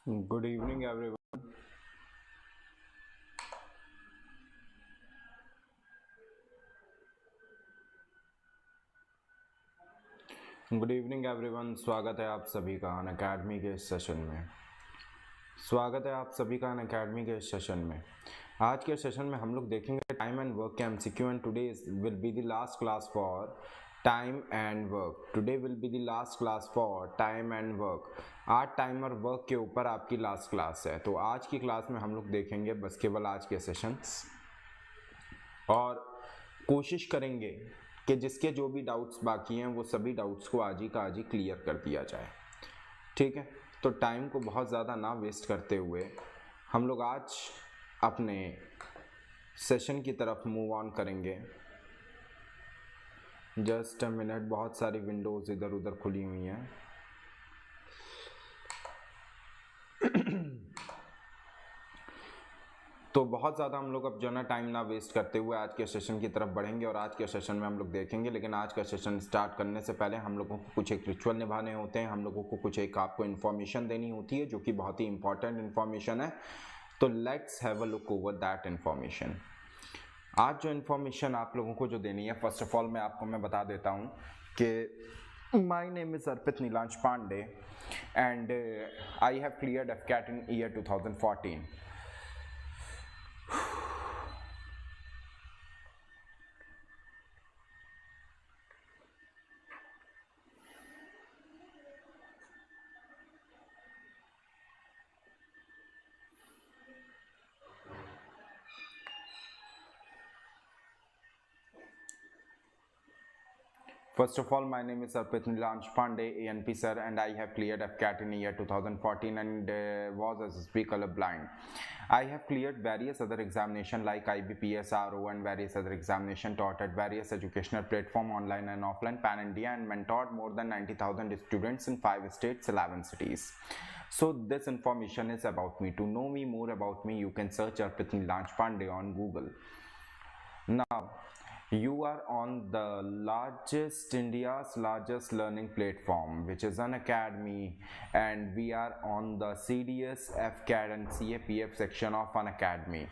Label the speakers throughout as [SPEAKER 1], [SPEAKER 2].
[SPEAKER 1] Good evening, everyone. Good evening everyone. स्वागत है आप सभी का अन अकेडमी के इस सेशन में। आज के सेशन में हम लोग देखेंगे टाइम एंड वर्क के MCQ and today will be the last class for time and work. आज टाइम और वर्क के ऊपर आपकी लास्ट क्लास है। तो आज की क्लास में हम लोग देखेंगे बस केवल आज के सेशंस और कोशिश करेंगे कि जिसके जो भी डाउट्स बाकी हैं वो सभी डाउट्स को आज ही का आज ही क्लियर कर दिया जाए। ठीक है, तो टाइम को बहुत ज़्यादा ना वेस्ट करते हुए हम लोग आज अपने सेशन की तरफ मूव ऑन करेंगे। जस्ट अ मिनट, बहुत सारी विंडोज़ इधर उधर खुली हुई हैं। तो बहुत ज़्यादा हम लोग अब जो है ना टाइम ना वेस्ट करते हुए आज के सेशन की तरफ बढ़ेंगे और आज के सेशन में हम लोग देखेंगे। लेकिन आज का सेशन स्टार्ट करने से पहले हम लोगों को कुछ एक रिचुअल निभाने होते हैं, हम लोगों को कुछ एक आपको इन्फॉर्मेशन देनी होती है जो कि बहुत ही इंपॉर्टेंट इन्फॉर्मेशन है। तो let's have a look over that information. आज जो इन्फॉर्मेशन आप लोगों को जो देनी है, फर्स्ट ऑफ ऑल मैं बता देता हूँ कि my name is Arpit Nilansh Pandey and I have cleared AFCAT in year 2014। First of all, my name is Arpit Nilansh Pandey, ANP sir, and I have cleared FCAT in year 2014 and was SSB colorblind. I have cleared various other examinations like IBPS, RO and various other examinations taught at various educational platform online and offline pan India and mentored more than 90,000 students in 5 states, 11 cities. So this information is about me. To know me more about me, you can search Arpit Nilansh Pandey on Google. Now, you are on the India's largest learning platform, which is Unacademy, and we are on the CDS, FCAT and CAPF section of Unacademy.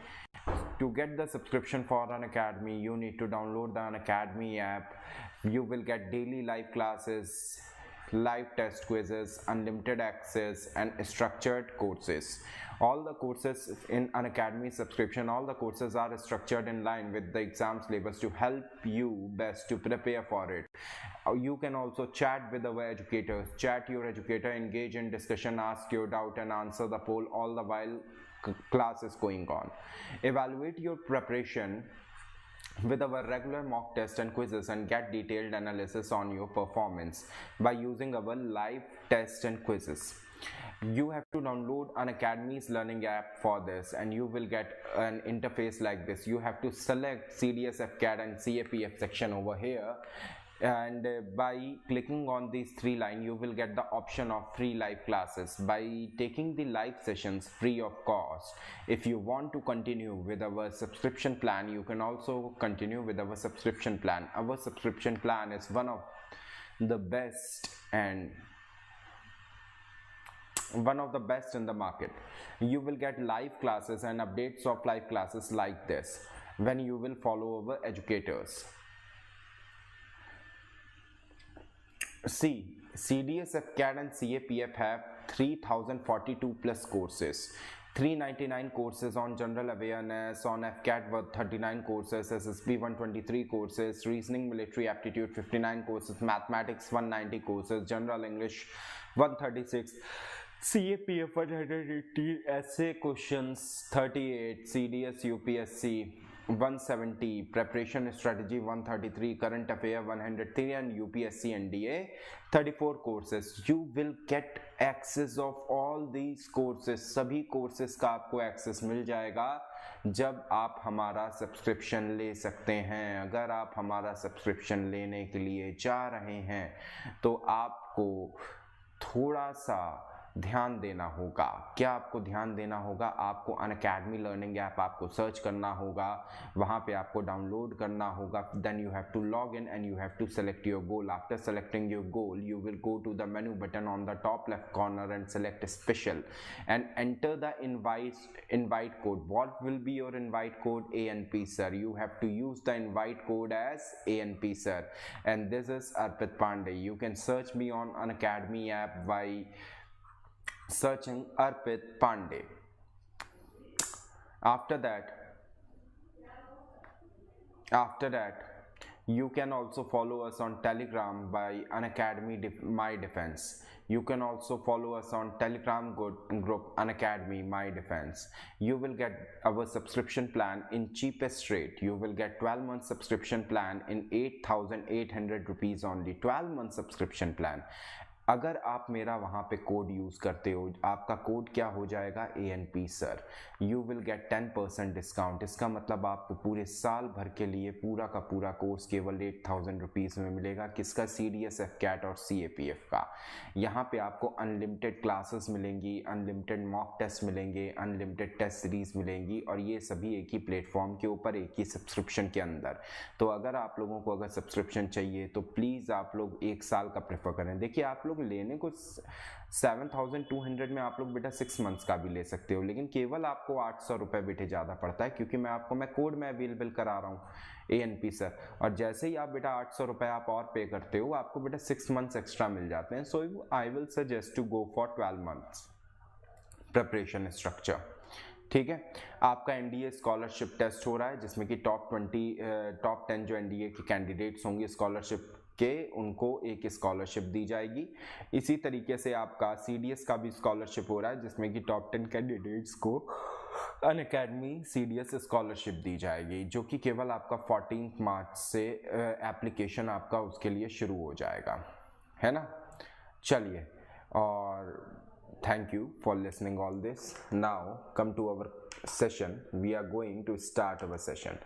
[SPEAKER 1] To get the subscription for Unacademy, you need to download the Unacademy app. You will get daily live classes, live test quizzes, unlimited access and structured courses. All the courses in Unacademy subscription, all the courses are structured in line with the exam syllabus to help you best to prepare for it. You can also chat with our educators, chat your educator, engage in discussion, ask your doubt and answer the poll all the while class is going on. Evaluate your preparation with our regular mock tests and quizzes and get detailed analysis on your performance by using our live tests and quizzes. You have to download Unacademy's learning app for this and you will get an interface like this. You have to select CDS, FCAT and CAPF section over here, and by clicking on these three lines you will get the option of free live classes. By taking the live sessions free of cost, if you want to continue with our subscription plan, you can also continue with our subscription plan. Our subscription plan is one of the best and one of the best in the market. You will get live classes and updates of live classes like this when you will follow our educators. See, CDS, FCAT and CAPF have 3042 plus courses. 399 courses on general awareness, on FCAT 39 courses, SSB 123 courses, reasoning military aptitude 59 courses, mathematics 190 courses, general English 136, CAPF 180, essay questions 38, CDS UPSC 170, preparation strategy 133, current affair 103 and UPSC NDA 34 courses. You will get access of all these courses. सभी courses का आपको access मिल जाएगा जब आप हमारा subscription ले सकते हैं। अगर आप हमारा सब्सक्रिप्शन लेने के लिए जा रहे हैं तो आपको थोड़ा सा ध्यान देना होगा। क्या आपको ध्यान देना होगा? आपको अनअकैडमी लर्निंग ऐप आपको सर्च करना होगा, वहाँ पे आपको डाउनलोड करना होगा। Then you have to log in and you have to select your goal. After selecting your goal you will go to the menu button on the top left corner and select special and enter the invite code. What will be your invite code? ANP sir. You have to use the invite code as ANP sir. And this is Arpit Pandey. You can search me on Unacademy app by searching Arpit Pandey. After that you can also follow us on Telegram by Unacademy My Defense. You can also follow us on Telegram group Unacademy My Defense. You will get our subscription plan in cheapest rate. You will get 12-month subscription plan in 8,800 rupees only. 12-month subscription plan. अगर आप मेरा वहाँ पे code use करते हो, आपका code क्या हो जाएगा? ANP sir. You will get 10% discount. इसका मतलब आपको पूरे साल भर के लिए पूरा का पूरा कोर्स केवल 8,000 रुपीज़ में मिलेगा। किसका? CDS FCAT और CAPF का। यहाँ पे आपको अनलिमिटेड क्लासेस मिलेंगी, अनलिमिटेड मॉक टेस्ट मिलेंगे, अनलिमिटेड टेस्ट सीरीज मिलेंगी, और ये सभी एक ही प्लेटफॉर्म के ऊपर, एक ही सब्सक्रिप्शन के अंदर। तो अगर आप लोगों को अगर सब्सक्रिप्शन चाहिए तो प्लीज़ आप लोग 1 साल का प्रेफर करें। देखिए, आप लोग लेने को 7,200 में आप लोग बेटा 6 मंथ्स का भी ले सकते हो, लेकिन केवल आपको 800 रुपये बेटे ज़्यादा पड़ता है, क्योंकि मैं कोड में अवेलेबल करा रहा हूँ ANP सर। और जैसे ही आप बेटा 800 रुपये आप और पे करते हो, आपको बेटा 6 मंथ्स एक्स्ट्रा मिल जाते हैं। So I will suggest to go for 12 months preparation structure. ठीक है। आपका NDA स्कॉलरशिप टेस्ट हो रहा है, जिसमें कि टॉप 10 जो NDA के कैंडिडेट्स होंगे स्कॉलरशिप के, उनको एक स्कॉलरशिप दी जाएगी। इसी तरीके से आपका CDS का भी स्कॉलरशिप हो रहा है, जिसमें कि टॉप 10 कैंडिडेट्स को अनअकैडमी CDS स्कॉलरशिप दी जाएगी, जो कि केवल आपका 14 मार्च से एप्लीकेशन आपका उसके लिए शुरू हो जाएगा, है ना। चलिए, और thank you for listening all this. Now come to our session. We are going to start our session.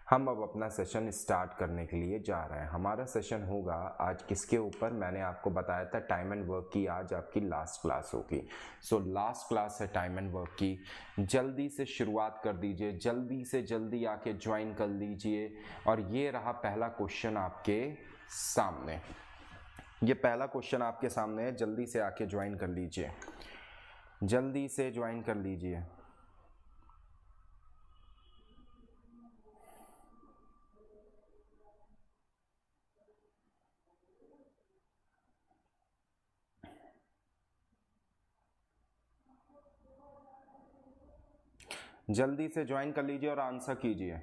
[SPEAKER 1] हम अब अपना सेशन स्टार्ट करने के लिए जा रहे हैं। हमारा सेशन होगा आज किसके ऊपर? मैंने आपको बताया था टाइम एंड वर्क की आज आपकी लास्ट क्लास होगी। सो लास्ट क्लास है टाइम एंड वर्क की। जल्दी से शुरुआत कर दीजिए, जल्दी से जल्दी आके ज्वाइन कर लीजिए। और ये रहा पहला क्वेश्चन आपके सामने। ये पहला क्वेश्चन आपके सामने है, जल्दी से आके ज्वाइन कर लीजिए, जल्दी से ज्वाइन कर लीजिए। जल्दी से ज्वाइन कर लीजिए और आंसर कीजिए।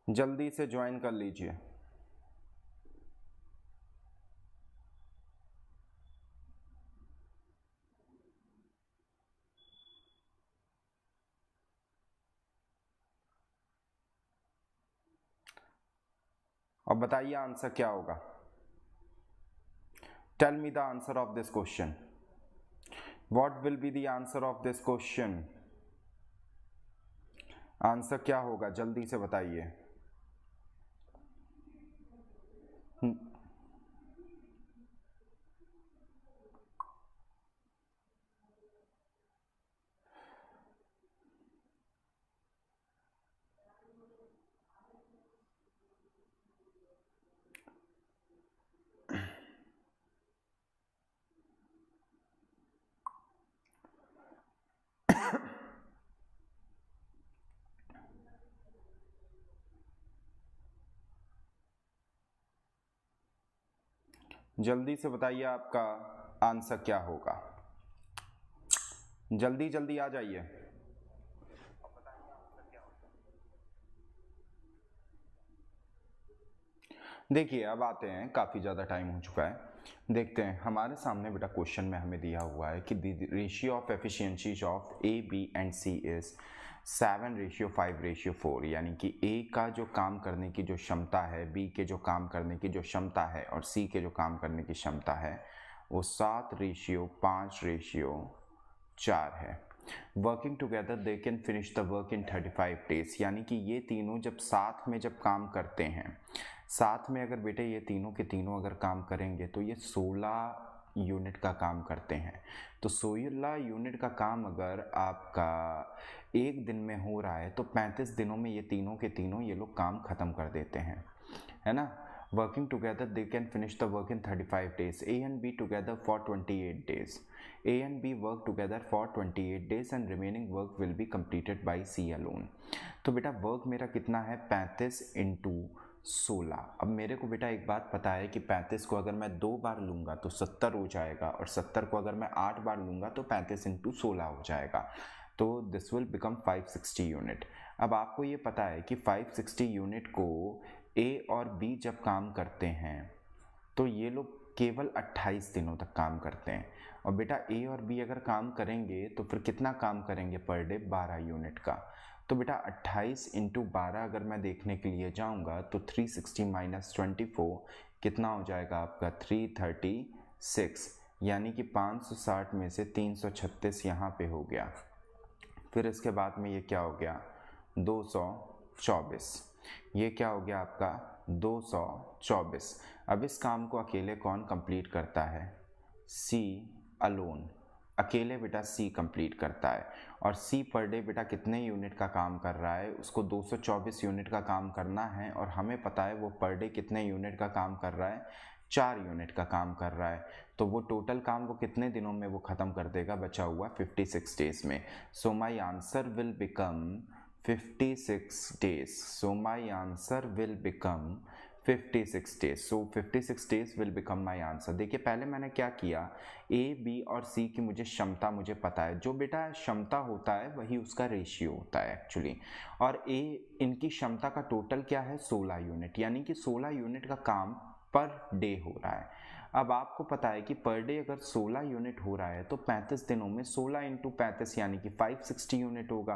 [SPEAKER 1] जल्दी से ज्वाइन कर लीजिए। और बताइए आंसर क्या होगा। Tell me the answer of this question. What will be the answer of this question? Answer क्या होगा, जल्दी से बताइए। जल्दी से बताइए आपका आंसर क्या होगा। जल्दी जल्दी आ जाइए। देखिए, अब आते हैं, काफ़ी ज़्यादा टाइम हो चुका है। देखते हैं, हमारे सामने बेटा क्वेश्चन में हमें दिया हुआ है कि the ratio of efficiencies of A, B and C is 7:5:4, यानी कि A का जो काम करने की जो क्षमता है, B के जो काम करने की जो क्षमता है और C के जो काम करने की क्षमता है, वो 7:5:4 है। Working together they can finish the work in 35 days, यानी कि ये तीनों जब साथ में जब काम करते हैं, साथ में अगर बेटे ये तीनों के तीनों अगर काम करेंगे तो ये 16 यूनिट का काम करते हैं। तो 16 यूनिट का काम अगर आपका एक दिन में हो रहा है तो 35 दिनों में ये तीनों के तीनों ये लोग काम ख़त्म कर देते हैं, है ना। Working together they can finish the work in 35 days. A and B together for 28 days. A and B work together for 28 days and remaining work will be completed by C alone. तो बेटा work मेरा कितना है 35 into 16। अब मेरे को बेटा एक बात पता है कि 35 को अगर मैं 2 बार लूँगा तो 70 हो जाएगा, और 70 को अगर मैं 8 बार लूँगा तो 35 इंटू 16 हो जाएगा। तो दिस विल बिकम 560 यूनिट। अब आपको ये पता है कि 560 यूनिट को ए और बी जब काम करते हैं तो ये लोग केवल 28 दिनों तक काम करते हैं। और बेटा ए और बी अगर काम करेंगे तो फिर कितना काम करेंगे पर डे, 12 यूनिट का। तो बेटा 28 इंटू 12 अगर मैं देखने के लिए जाऊंगा तो 360 माइनस 24 कितना हो जाएगा आपका 336, यानी कि 560 में से 336 यहाँ पे हो गया। फिर इसके बाद में ये क्या हो गया 224, ये क्या हो गया आपका 224। अब इस काम को अकेले कौन कंप्लीट करता है, सी अलोन, अकेले बेटा सी कंप्लीट करता है। और सी पर डे बेटा कितने यूनिट का काम कर रहा है, उसको 224 यूनिट का काम करना है, और हमें पता है वो पर डे कितने यूनिट का काम कर रहा है, 4 यूनिट का काम कर रहा है। तो वो टोटल काम वो कितने दिनों में वो ख़त्म कर देगा, बचा हुआ 56 डेज में। So my answer will become 56 days. So my answer will become 56 days. So 56 days will become my answer. देखिए पहले मैंने क्या किया, ए बी और सी की मुझे क्षमता मुझे पता है, जो बेटा क्षमता होता है वही उसका रेशियो होता है एक्चुअली। और ए इनकी क्षमता का टोटल क्या है 16 यूनिट, यानी कि 16 यूनिट का काम पर डे हो रहा है। अब आपको पता है कि पर डे अगर 16 यूनिट हो रहा है तो 35 दिनों में 16 इंटू 35 यानी कि 560 यूनिट होगा।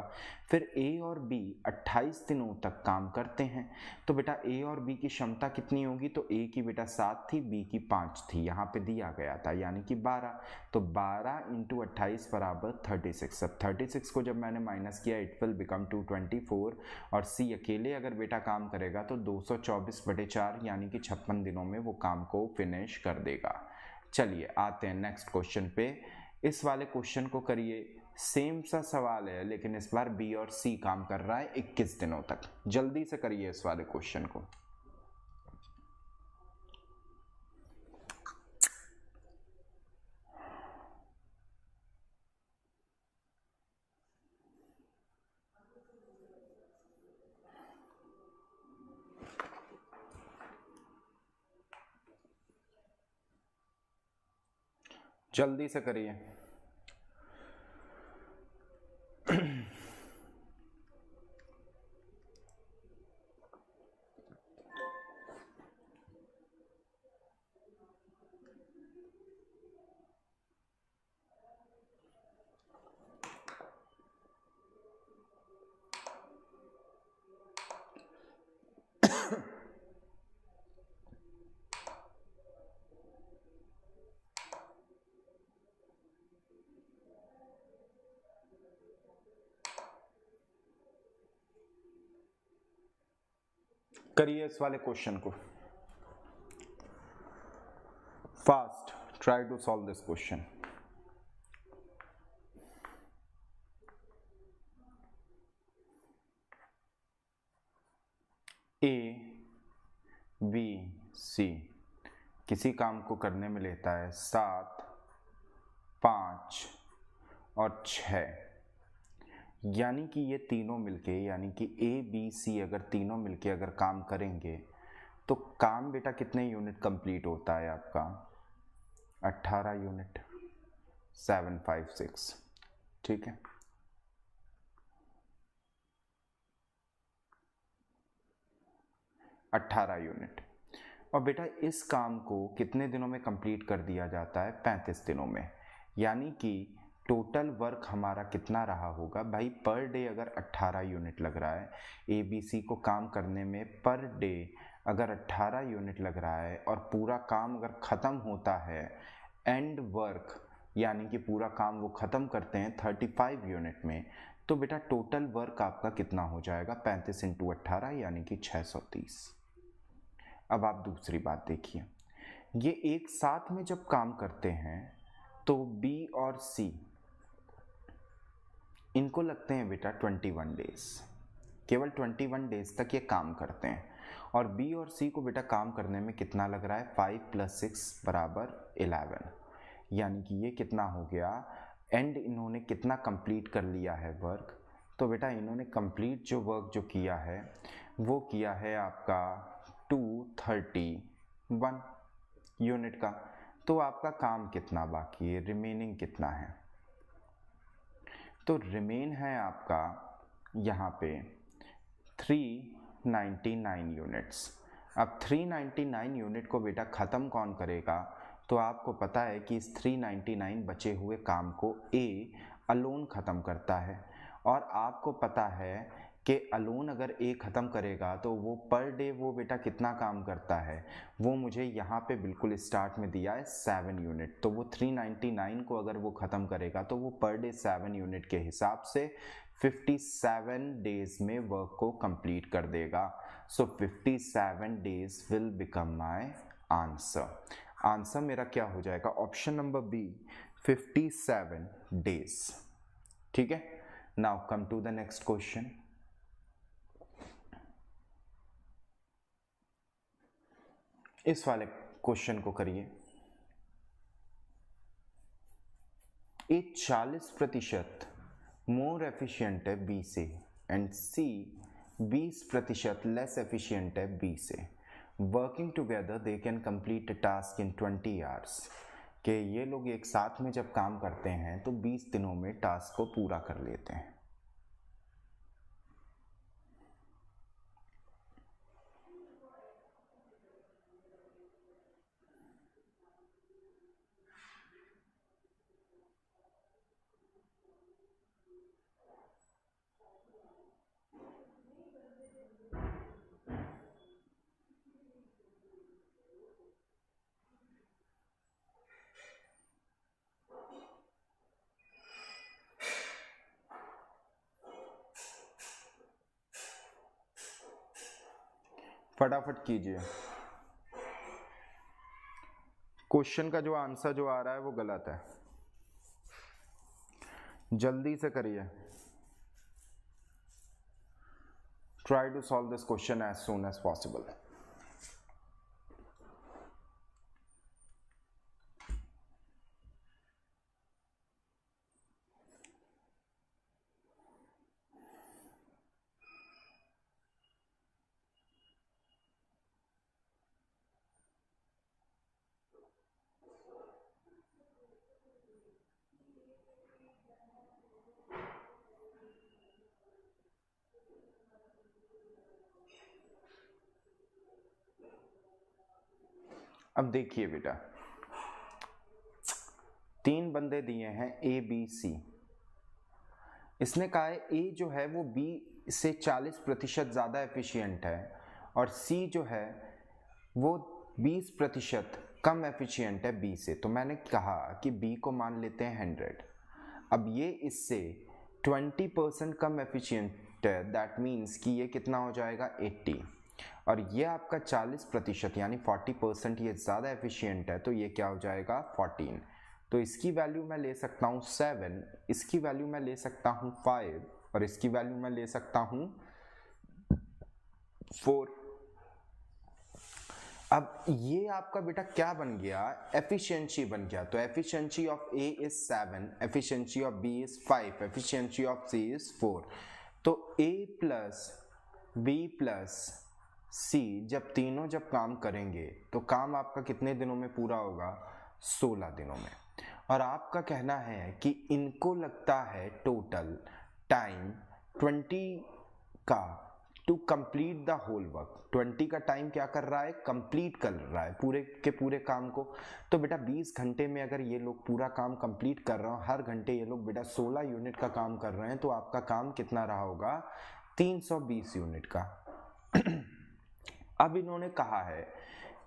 [SPEAKER 1] फिर ए और बी 28 दिनों तक काम करते हैं, तो बेटा ए और बी की क्षमता कितनी होगी, तो ए की बेटा 7 थी, बी की 5 थी, यहाँ पे दिया गया था, यानी कि 12। तो 12 इंटू 28 बराबर 36। अब 36 को जब मैंने माइनस किया इट विल बिकम 224, और सी अकेले अगर बेटा काम करेगा तो 224/4 यानी कि 56 दिनों में वो काम को फिनिश कर देगा। चलिए आते हैं नेक्स्ट क्वेश्चन पे। इस वाले क्वेश्चन को करिए, सेम सा सवाल है लेकिन इस बार बी और सी काम कर रहा है 21 दिनों तक। जल्दी से करिए इस वाले क्वेश्चन को। जल्दी से करिए। करिए इस वाले क्वेश्चन को fast, try to solve this question. A B C किसी काम को करने में लेता है 7, 5 और 6, यानी कि ये तीनों मिलके, यानी कि ए बी सी अगर तीनों मिलके अगर काम करेंगे तो काम बेटा कितने यूनिट कंप्लीट होता है आपका 18 यूनिट, 756, ठीक है। अट्ठारह यूनिट। और बेटा इस काम को कितने दिनों में कंप्लीट कर दिया जाता है 35 दिनों में, यानी कि टोटल वर्क हमारा कितना रहा होगा भाई, पर डे अगर 18 यूनिट लग रहा है, ए बी सी को काम करने में पर डे अगर 18 यूनिट लग रहा है और पूरा काम अगर ख़त्म होता है एंड वर्क यानी कि पूरा काम वो ख़त्म करते हैं 35 यूनिट में, तो बेटा टोटल वर्क आपका कितना हो जाएगा 35 इंटू 18 यानी कि 630। अब आप दूसरी बात देखिए, ये एक साथ में जब काम करते हैं तो बी और सी इनको लगते हैं बेटा 21 डेज, केवल 21 डेज तक ये काम करते हैं। और बी और सी को बेटा काम करने में कितना लग रहा है 5 + 6 = 11, यानी कि ये कितना हो गया, एंड इन्होंने कितना कंप्लीट कर लिया है वर्क, तो बेटा इन्होंने कंप्लीट जो वर्क जो किया है वो किया है आपका 231 यूनिट का। तो आपका काम कितना बाकी है, रिमेनिंग कितना है, तो रिमेन है आपका यहाँ पे 399 यूनिट्स। अब 399 यूनिट को बेटा ख़त्म कौन करेगा, तो आपको पता है कि इस 399 बचे हुए काम को ए अलोन ख़त्म करता है, और आपको पता है कि अलोन अगर ए ख़त्म करेगा तो वो पर डे वो बेटा कितना काम करता है, वो मुझे यहाँ पे बिल्कुल स्टार्ट में दिया है 7 यूनिट। तो वो 399 को अगर वो ख़त्म करेगा तो वो पर डे 7 यूनिट के हिसाब से 57 डेज में वर्क को कंप्लीट कर देगा। सो 57 days will become my answer. Answer मेरा क्या हो जाएगा, ऑप्शन नंबर बी 57 डेज। ठीक है, now come to the next question. इस वाले क्वेश्चन को करिए। ए 40% मोर एफिशिएंट है बी से, एंड सी 20% लेस एफिशिएंट है बी से। Working together they can complete a task in 20 hours. कि ये लोग एक साथ में जब काम करते हैं तो 20 दिनों में टास्क को पूरा कर लेते हैं। फटाफट कीजिए, क्वेश्चन का जो आंसर जो आ रहा है वो गलत है, जल्दी से करिए। Try to solve this question as soon as possible. अब देखिए बेटा, 3 बंदे दिए हैं ए बी सी। इसने कहा है ए जो है वो बी से 40% ज़्यादा एफिशिएंट है और सी जो है वो 20% कम एफिशिएंट है बी से। तो मैंने कहा कि बी को मान लेते हैं 100। अब ये इससे 20% कम एफिशिएंट है, दैट मीन्स कि ये कितना हो जाएगा 80, और ये आपका 40% यानी 40% ये ज़्यादा एफिशिएंट है, तो ये क्या हो जाएगा 14। तो इसकी वैल्यू मैं ले सकता हूँ 7, इसकी वैल्यू मैं ले सकता हूँ 5, और इसकी वैल्यू मैं ले सकता हूँ 4। अब ये आपका बेटा क्या बन गया, एफिशिएंसी बन गया। तो efficiency of A is 7, efficiency of B is 5, efficiency of C is 4। तो A plus B plus C जब तीनों जब काम करेंगे तो काम आपका कितने दिनों में पूरा होगा, 16 दिनों में। और आपका कहना है कि इनको लगता है टोटल टाइम 20 का to complete the whole work. 20 का टाइम क्या कर रहा है, कंप्लीट कर रहा है पूरे के पूरे काम को। तो बेटा 20 घंटे में अगर ये लोग पूरा काम कंप्लीट कर रहे हो, हर घंटे ये लोग बेटा 16 यूनिट का काम कर रहे हैं, तो आपका काम कितना रहा होगा 320 यूनिट का। अब इन्होंने कहा है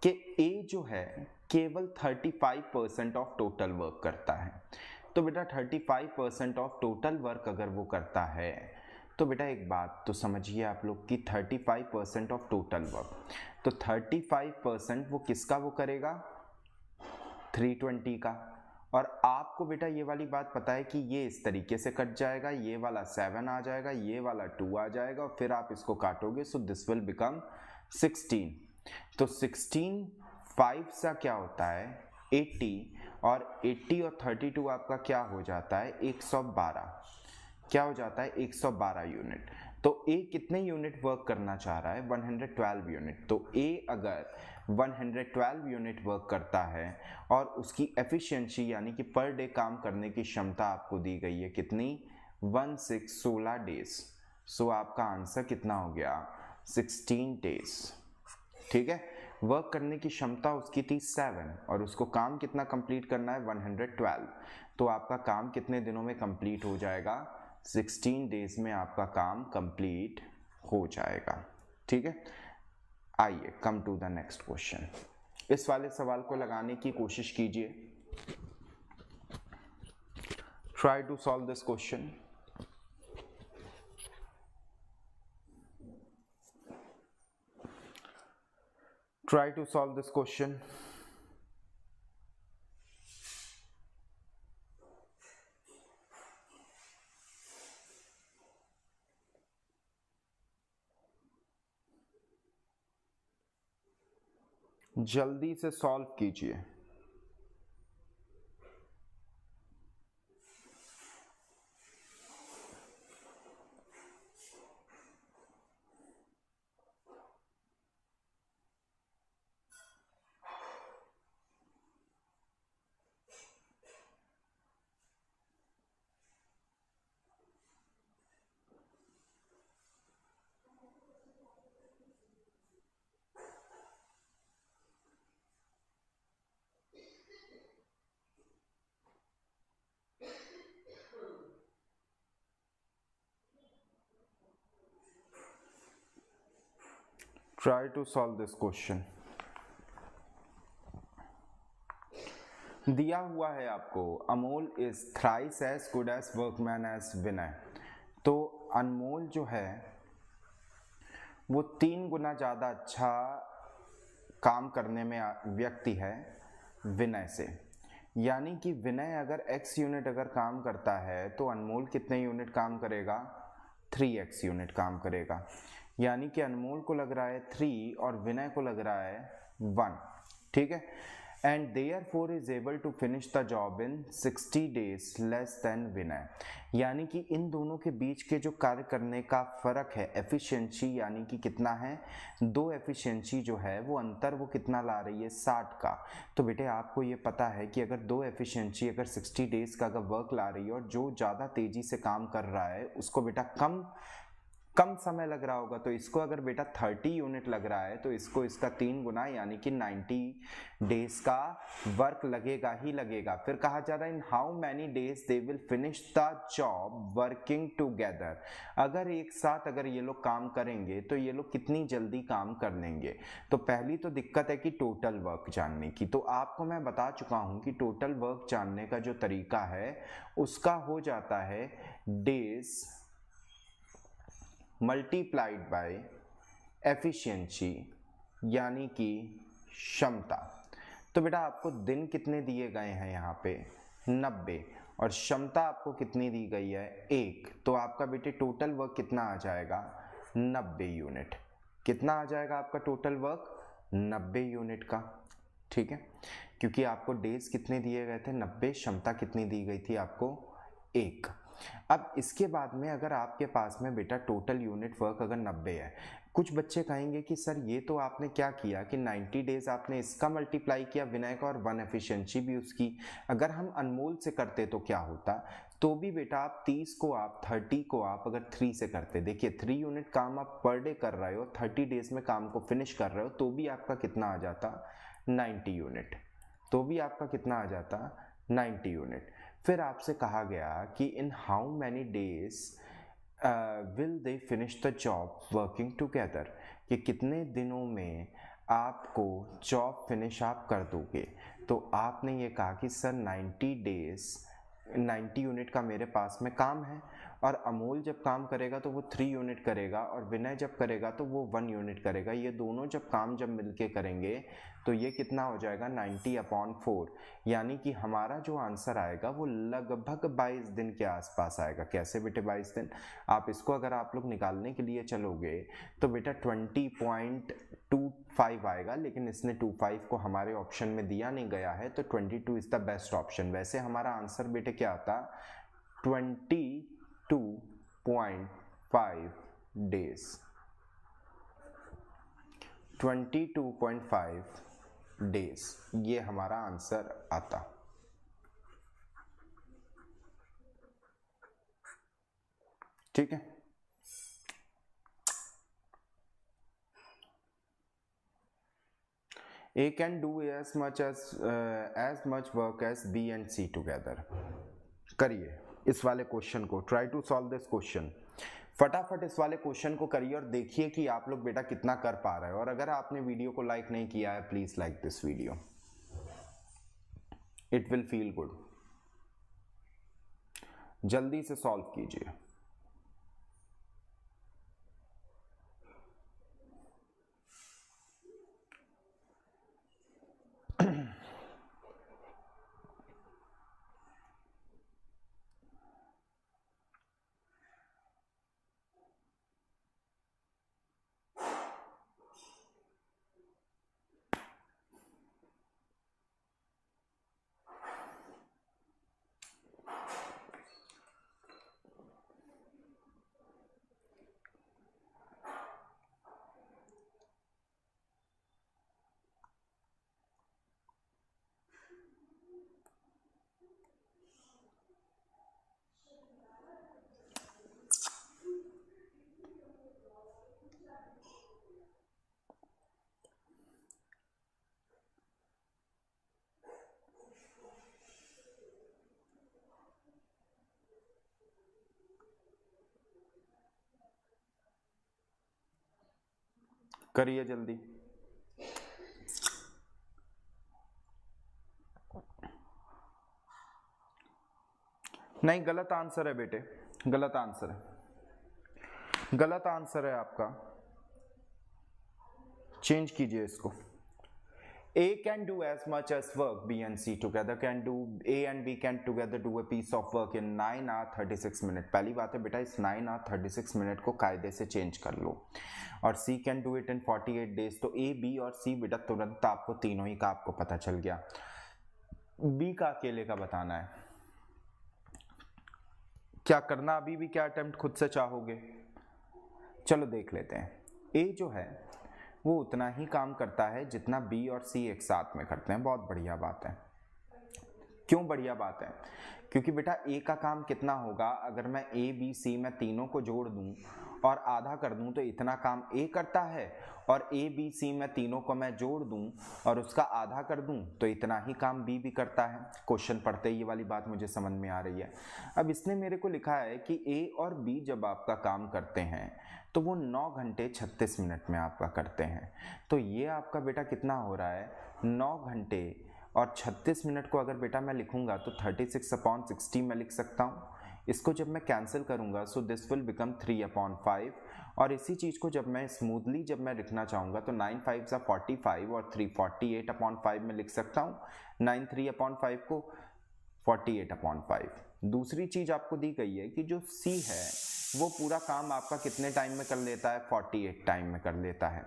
[SPEAKER 1] कि ए जो है केवल 35% ऑफ टोटल वर्क करता है। तो बेटा 35% ऑफ टोटल वर्क अगर वो करता है तो बेटा एक बात तो समझिए आप लोग कि 35% ऑफ टोटल वर्क, तो 35% वो किसका वो करेगा, 320 का। और आपको बेटा ये वाली बात पता है कि ये इस तरीके से कट जाएगा, ये वाला 7 आ जाएगा, ये वाला 2 आ जाएगा, और फिर आप इसको काटोगे, सो दिस विल बिकम 16। तो 16 5 सा क्या होता है 80, और 80 और 32 आपका क्या हो जाता है 112, क्या हो जाता है 112 यूनिट। तो ए कितने यूनिट वर्क करना चाह रहा है 112 यूनिट। तो ए अगर 112 यूनिट वर्क करता है और उसकी एफिशिएंसी यानी कि पर डे काम करने की क्षमता आपको दी गई है कितनी 16 डेज। सो आपका आंसर कितना हो गया 16 डेज। ठीक है, वर्क करने की क्षमता उसकी थी 7 और उसको काम कितना कंप्लीट करना है 112। तो आपका काम कितने दिनों में कंप्लीट हो जाएगा 16 डेज में आपका काम कंप्लीट हो जाएगा। ठीक है, आइए come to the next question. इस वाले सवाल को लगाने की कोशिश कीजिए। Try to solve this question. Try to solve this question. जल्दी से सॉल्व कीजिए। Try to solve this question. दिया हुआ है आपको Amol is thrice as good as workman as Vinay. तो अनमोल जो है वो 3 गुना ज़्यादा अच्छा काम करने में व्यक्ति है विनय से। यानी कि विनय अगर x यूनिट अगर काम करता है तो अनमोल कितने यूनिट काम करेगा 3x यूनिट काम करेगा। यानी कि अनमोल को लग रहा है 3 और विनय को लग रहा है 1। ठीक है, and therefore is able to finish the job in 60 days less than Vinay. यानी कि इन दोनों के बीच के जो कार्य करने का फर्क है एफिशिएंसी, यानी कि कितना है दो एफिशिएंसी जो है वो अंतर वो कितना ला रही है 60 का। तो बेटे आपको ये पता है कि अगर दो एफिशिएंसी अगर 60 डेज का अगर वर्क ला रही है और जो ज़्यादा तेजी से काम कर रहा है उसको बेटा कम समय लग रहा होगा, तो इसको अगर बेटा 30 यूनिट लग रहा है तो इसको इसका 3 गुना यानी कि 90 डेज का वर्क लगेगा ही लगेगा। फिर कहा जा रहा है in how many days they will finish the job working together. अगर एक साथ अगर ये लोग काम करेंगे तो ये लोग कितनी जल्दी काम कर लेंगे। तो पहली तो दिक्कत है कि टोटल वर्क जानने की, तो आपको मैं बता चुका हूं कि टोटल वर्क जानने का जो तरीका है उसका हो जाता है डेज मल्टीप्लाइड बाय एफिशिएंसी यानी कि क्षमता। तो बेटा आपको दिन कितने दिए गए हैं यहाँ पे 90 और क्षमता आपको कितनी दी गई है 1। तो आपका बेटे टोटल वर्क कितना आ जाएगा 90 यूनिट। कितना आ जाएगा आपका टोटल वर्क 90 यूनिट का। ठीक है, क्योंकि आपको डेज कितने दिए गए थे 90, क्षमता कितनी दी गई थी आपको 1। अब इसके बाद में अगर आपके पास में बेटा टोटल यूनिट वर्क अगर 90 है, कुछ बच्चे कहेंगे कि सर ये तो आपने क्या किया कि 90 डेज आपने इसका मल्टीप्लाई किया विनय का और 1 एफिशिएंसी भी उसकी। अगर हम अनमोल से करते तो क्या होता, तो भी बेटा आप 30 को आप 30 को आप अगर 3 से करते, देखिए 3 यूनिट काम आप पर डे कर रहे हो 30 डेज में काम को फिनिश कर रहे हो, तो भी आपका कितना आ जाता 90 यूनिट। तो भी आपका कितना आ जाता 90 यूनिट। फिर आपसे कहा गया कि in how many days will they finish the job working together, कि कितने दिनों में आपको जॉब फिनिश आप कर दोगे। तो आपने ये कहा कि सर 90 डेज 90 यूनिट का मेरे पास में काम है, और अमोल जब काम करेगा तो वो 3 यूनिट करेगा, और विनय जब करेगा तो वो 1 यूनिट करेगा। ये दोनों जब काम जब मिलके करेंगे तो ये कितना हो जाएगा 90/4, यानी कि हमारा जो आंसर आएगा वो लगभग 22 दिन के आसपास आएगा। कैसे बेटे 22 दिन? आप इसको अगर आप लोग निकालने के लिए चलोगे तो बेटा 20.25 आएगा, लेकिन इसने 25 को हमारे ऑप्शन में दिया नहीं गया है, तो 22 इज द बेस्ट ऑप्शन। वैसे हमारा आंसर बेटे क्या आता? 22.5 डेज। 22.5 डेज ये हमारा आंसर आता। ठीक है, A can do as much work as B and C together। करिए इस वाले क्वेश्चन को, try to solve this question. फटाफट इस वाले क्वेश्चन को करिए और देखिए कि आप लोग बेटा कितना कर पा रहे हो। और अगर आपने वीडियो को लाइक नहीं किया है, please like this video, it will feel good. जल्दी से सॉल्व कीजिए। करिए जल्दी। नहीं, गलत आंसर है बेटे, गलत आंसर है, गलत आंसर है आपका। चेंज कीजिए इसको। A can do as much as work B and C together can do, A and B can together do a piece of work in 9 hours 36 minutes। पहली बात है बेटा, इस 9 hours 36 minutes को कायदे से चेंज कर लो। और C can do it in 48 days। तो A, B और C बेटा तुरंत आपको तीनों ही का आपको पता चल गया। B का अकेले का बताना है। क्या करना अभी भी, क्या अटेम्प्ट खुद से चाहोगे? चलो देख लेते हैं। A जो है वो उतना ही काम करता है जितना B और C एक साथ में करते हैं। बहुत बढ़िया बात है। क्यों बढ़िया बात है? क्योंकि बेटा A का काम कितना होगा, अगर मैं A, B, C में तीनों को जोड़ दूं और आधा कर दूं तो इतना काम A करता है, और A, B, C में तीनों को मैं जोड़ दूं और उसका आधा कर दूं तो इतना ही काम B भी करता है। क्वेश्चन पढ़ते ही ये वाली बात मुझे समझ में आ रही है। अब इसने मेरे को लिखा है कि A और B जब आपका काम करते हैं तो वो 9 घंटे 36 मिनट में आपका करते हैं। तो ये आपका बेटा कितना हो रहा है, 9 घंटे और 36 मिनट को अगर बेटा मैं लिखूंगा तो 36/60 में लिख सकता हूँ। इसको जब मैं कैंसिल करूंगा सो दिस विल बिकम 3/5। और इसी चीज़ को जब मैं स्मूथली जब मैं लिखना चाहूँगा तो 9 5 45 और 3 48/5 में लिख सकता हूँ। 9 3/5 को 48/5। दूसरी चीज़ आपको दी गई है कि जो C है वो पूरा काम आपका कितने टाइम में कर लेता है, 48 टाइम में कर लेता है।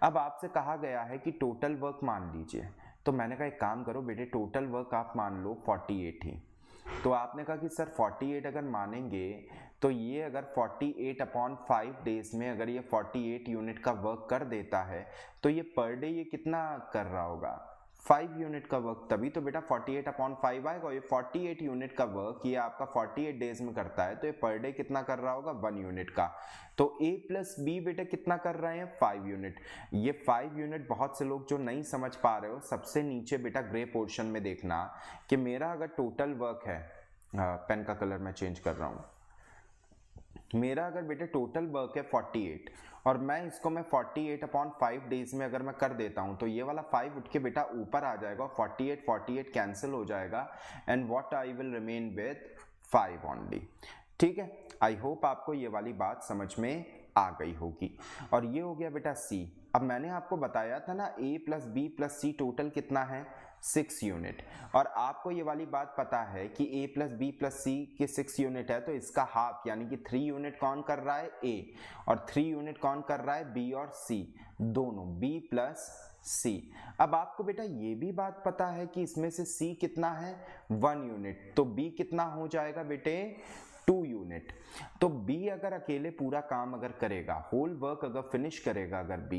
[SPEAKER 1] अब आपसे कहा गया है कि टोटल वर्क मान लीजिए, तो मैंने कहा एक काम करो बेटे, टोटल वर्क आप मान लो 48 ही। तो आपने कहा कि सर 48 अगर मानेंगे तो ये अगर 48/5 डेज में अगर ये 48 यूनिट का वर्क कर देता है तो ये पर डे ये कितना कर रहा होगा, 5 यूनिट का वर्क। तभी तो बेटा 48/5 आएगा। ये 48 यूनिट का वर्क ये आपका 48 डेज में करता है, तो ये पर डे कितना कर रहा होगा, 1 यूनिट का। तो A प्लस B बेटे कितना कर रहे हैं, 5 यूनिट। ये 5 यूनिट बहुत से लोग जो नहीं समझ पा रहे हो, सबसे नीचे बेटा ग्रे पोर्शन में देखना कि मेरा अगर टोटल वर्क है, पेन का कलर मैं चेंज कर रहा हूँ, मेरा अगर बेटे टोटल वर्क है 48 और मैं इसको 48/5 डेज में अगर मैं कर देता हूं तो ये वाला 5 उठ के बेटा ऊपर आ जाएगा, 48 कैंसिल हो जाएगा and what I will remain with 5 only. ठीक है, आई होप आपको ये वाली बात समझ में आ गई होगी। और ये हो गया बेटा सी। अब मैंने आपको बताया था ना a plus B plus C total कितना है 6 यूनिट, और आपको ये वाली बात पता है कि a प्लस बी प्लस सी के 6 यूनिट है तो इसका हाफ यानी कि 3 यूनिट कौन कर रहा है a और 3 यूनिट कौन कर रहा है b और c, दोनों b प्लस c। अब आपको बेटा ये भी बात पता है कि इसमें से c कितना है 1 यूनिट, तो b कितना हो जाएगा बेटे 2 यूनिट। तो B अगर अकेले पूरा काम अगर करेगा, होल वर्क अगर फिनिश करेगा अगर B,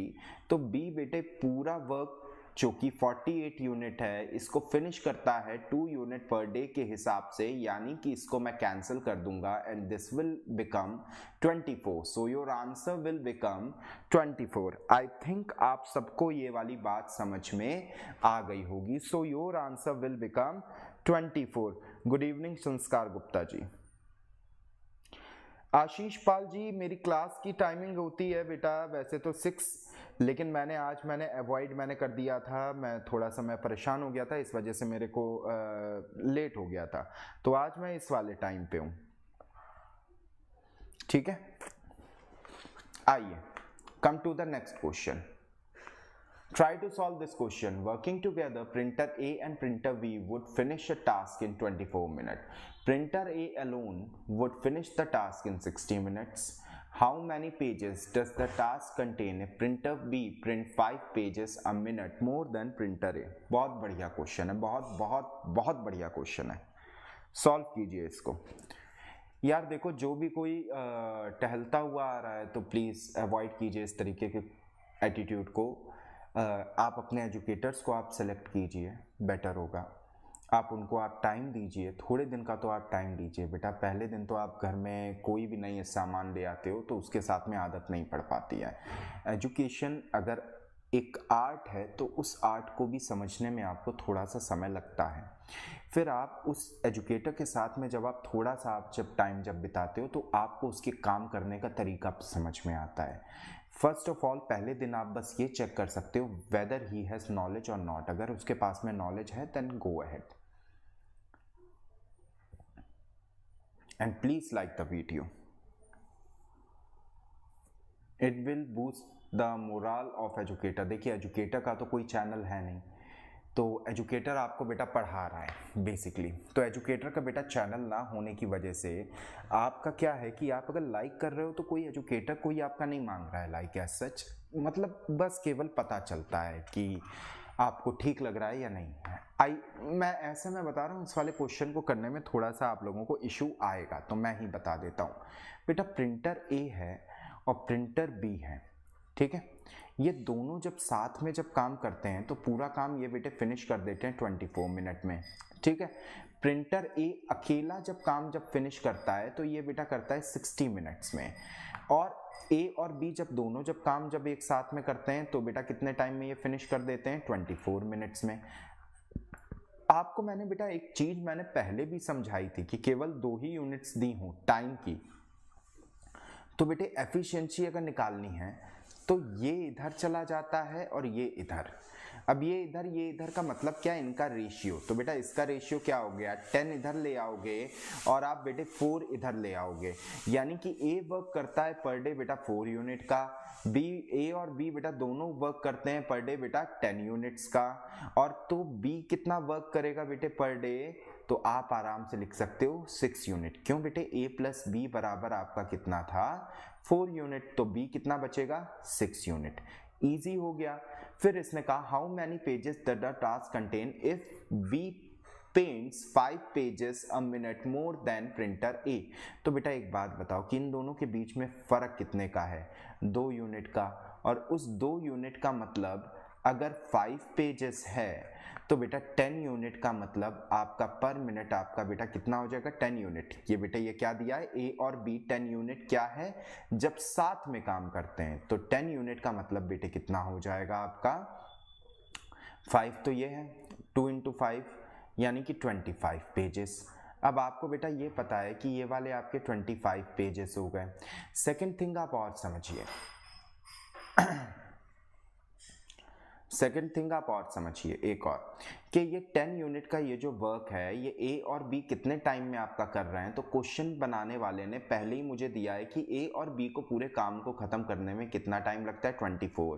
[SPEAKER 1] तो B बेटे पूरा वर्क जो कि 48 यूनिट है इसको फिनिश करता है 2 यूनिट पर डे के हिसाब से, यानी कि इसको मैं कैंसिल कर दूंगा and this will become 24। So your answer will become 24। I think आप सबको ये वाली बात समझ में आ गई होगी। So your answer will become 24। Good evening संस्कार गुप्ता जी। आशीष पाल जी, मेरी क्लास की टाइमिंग होती है बेटा वैसे तो 6, लेकिन मैंने अवॉइड कर दिया था, मैं थोड़ा सा मैं परेशान हो गया था, इस वजह से मेरे को लेट हो गया था, तो आज मैं इस वाले टाइम पे हूँ। ठीक है, आइए come to the next question. Try to solve this question. Working together, printer A and printer B would finish a task in 24 minutes. Printer A alone would finish the task in 60 minutes. How many pages does the task contain if printer B print 5 pages a minute more than printer A? बहुत बढ़िया question है, बहुत बहुत बहुत बढ़िया question है। Solve कीजिए इसको। यार देखो, जो भी कोई टहलता हुआ आ रहा है तो प्लीज़ अवॉइड कीजिए इस तरीके के एटीट्यूड को। आप अपने एजुकेटर्स को आप सेलेक्ट कीजिए, बेटर होगा। आप उनको आप टाइम दीजिए, थोड़े दिन का तो आप टाइम दीजिए बेटा। पहले दिन तो आप घर में कोई भी नई सामान ले आते हो तो उसके साथ में आदत नहीं पड़ पाती है। एजुकेशन अगर एक आर्ट है तो उस आर्ट को भी समझने में आपको थोड़ा सा समय लगता है। फिर आप उस एजुकेटर के साथ में जब आप थोड़ा सा आप जब टाइम जब बिताते हो तो आपको उसके काम करने का तरीका समझ में आता है। फर्स्ट ऑफ ऑल पहले दिन आप बस ये चेक कर सकते हो वेदर ही हैज नॉलेज और नॉट। अगर उसके पास में नॉलेज है then go ahead and please like the video, it will boost the moral of educator. देखिए एजुकेटर का तो कोई चैनल है नहीं, तो एजुकेटर आपको बेटा पढ़ा रहा है बेसिकली। तो एजुकेटर का बेटा चैनल ना होने की वजह से आपका क्या है कि आप अगर लाइक कर रहे हो तो कोई एजुकेटर कोई आपका नहीं मांग रहा है लाइक एज सच, मतलब बस केवल पता चलता है कि आपको ठीक लग रहा है या नहीं। मैं ऐसे में बता रहा हूँ, इस वाले क्वेश्चन को करने में थोड़ा सा आप लोगों को इशू आएगा तो मैं ही बता देता हूँ। बेटा प्रिंटर ए है और प्रिंटर बी है, ठीक है। ये दोनों जब साथ में जब काम करते हैं तो पूरा काम ये बेटे फिनिश कर देते हैं 24 मिनट में, ठीक है। प्रिंटर ए अकेला जब काम जब फिनिश करता है तो ये बेटा करता है 60 मिनट्स में, और ए और बी जब दोनों जब काम जब एक साथ में करते हैं तो बेटा कितने टाइम में ये फिनिश कर देते हैं 24 मिनट्स में। आपको मैंने बेटा एक चीज मैंने पहले भी समझाई थी कि केवल 2 ही यूनिट्स दी हूं टाइम की, तो बेटे एफिशिएंसी अगर निकालनी है तो ये इधर चला जाता है और ये इधर। अब ये इधर का मतलब क्या है, इनका रेशियो। तो बेटा इसका रेशियो क्या हो गया, 10 इधर ले आओगे और आप बेटे 4 इधर ले आओगे, यानी कि ए वर्क करता है पर डे बेटा 4 यूनिट का, बी ए और बी बेटा दोनों वर्क करते हैं पर डे बेटा 10 यूनिट्स का, और तो बी कितना वर्क करेगा बेटे पर डे, तो आप आराम से लिख सकते हो 6 यूनिट। क्यों बेटे, ए प्लस बी बराबर आपका कितना था 4 यूनिट, तो बी कितना बचेगा 6 यूनिट। इजी हो गया। फिर इसने कहा how many pages the task contain if B prints 5 pages a minute more than printer A. तो बेटा एक बात बताओ कि इन दोनों के बीच में फर्क कितने का है, 2 यूनिट का, और उस 2 यूनिट का मतलब अगर 5 पेजेस है तो बेटा 10 यूनिट का मतलब आपका पर मिनट आपका बेटा कितना हो जाएगा 10 यूनिट। ये बेटा ये क्या दिया है, ए और बी 10 यूनिट क्या है जब साथ में काम करते हैं, तो 10 यूनिट का मतलब बेटे कितना हो जाएगा आपका 5, तो ये है 2 × 5 यानी कि 25 पेजेस। अब आपको बेटा ये पता है कि ये वाले आपके 25 पेजेस हो गए। सेकंड थिंग आप और समझिए, सेकेंड थिंग आप और समझिए एक और, कि ये 10 यूनिट का ये जो वर्क है ये ए और बी कितने टाइम में आपका कर रहे हैं। तो क्वेश्चन बनाने वाले ने पहले ही मुझे दिया है कि ए और बी को पूरे काम को खत्म करने में कितना टाइम लगता है, 24।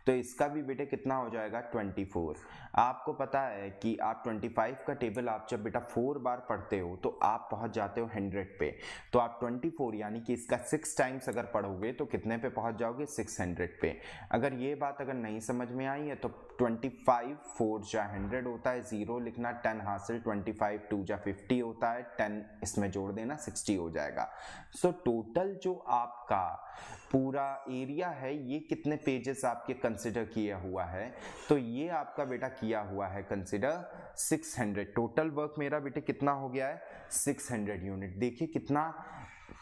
[SPEAKER 1] तो इसका भी बेटे कितना हो जाएगा, 24। आपको पता है कि आप 25 का टेबल आप जब बेटा 4 बार पढ़ते हो तो आप पहुंच जाते हो 100 पे। तो आप 24 यानी कि इसका 6 टाइम्स अगर पढ़ोगे तो कितने पे पहुंच जाओगे, 600 पे। अगर ये बात अगर नहीं समझ में आई है तो 25 4 जा 100 होता है, 0 लिखना, 10 हासिल, 25 2 जा 50 होता है, 10 इसमें जोड़ देना, 60 हो जाएगा। सो टोटल जो आपका पूरा एरिया है ये कितने पेजेस आपके कंसिडर किया हुआ है, तो ये आपका बेटा किया हुआ है कंसिडर 600। टोटल वर्क मेरा बेटे कितना हो गया है, 600 यूनिट। देखिए कितना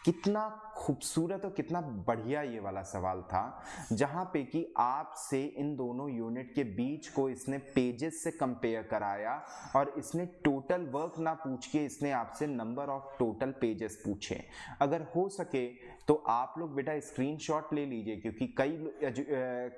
[SPEAKER 1] कितना खूबसूरत और कितना बढ़िया ये वाला सवाल था, जहां पे कि आपसे इन दोनों यूनिट के बीच को इसने पेजेस से कंपेयर कराया और इसने टोटल वर्क ना पूछ के इसने आपसे नंबर ऑफ टोटल पेजेस पूछे। अगर हो सके तो आप लोग बेटा स्क्रीनशॉट ले लीजिए, क्योंकि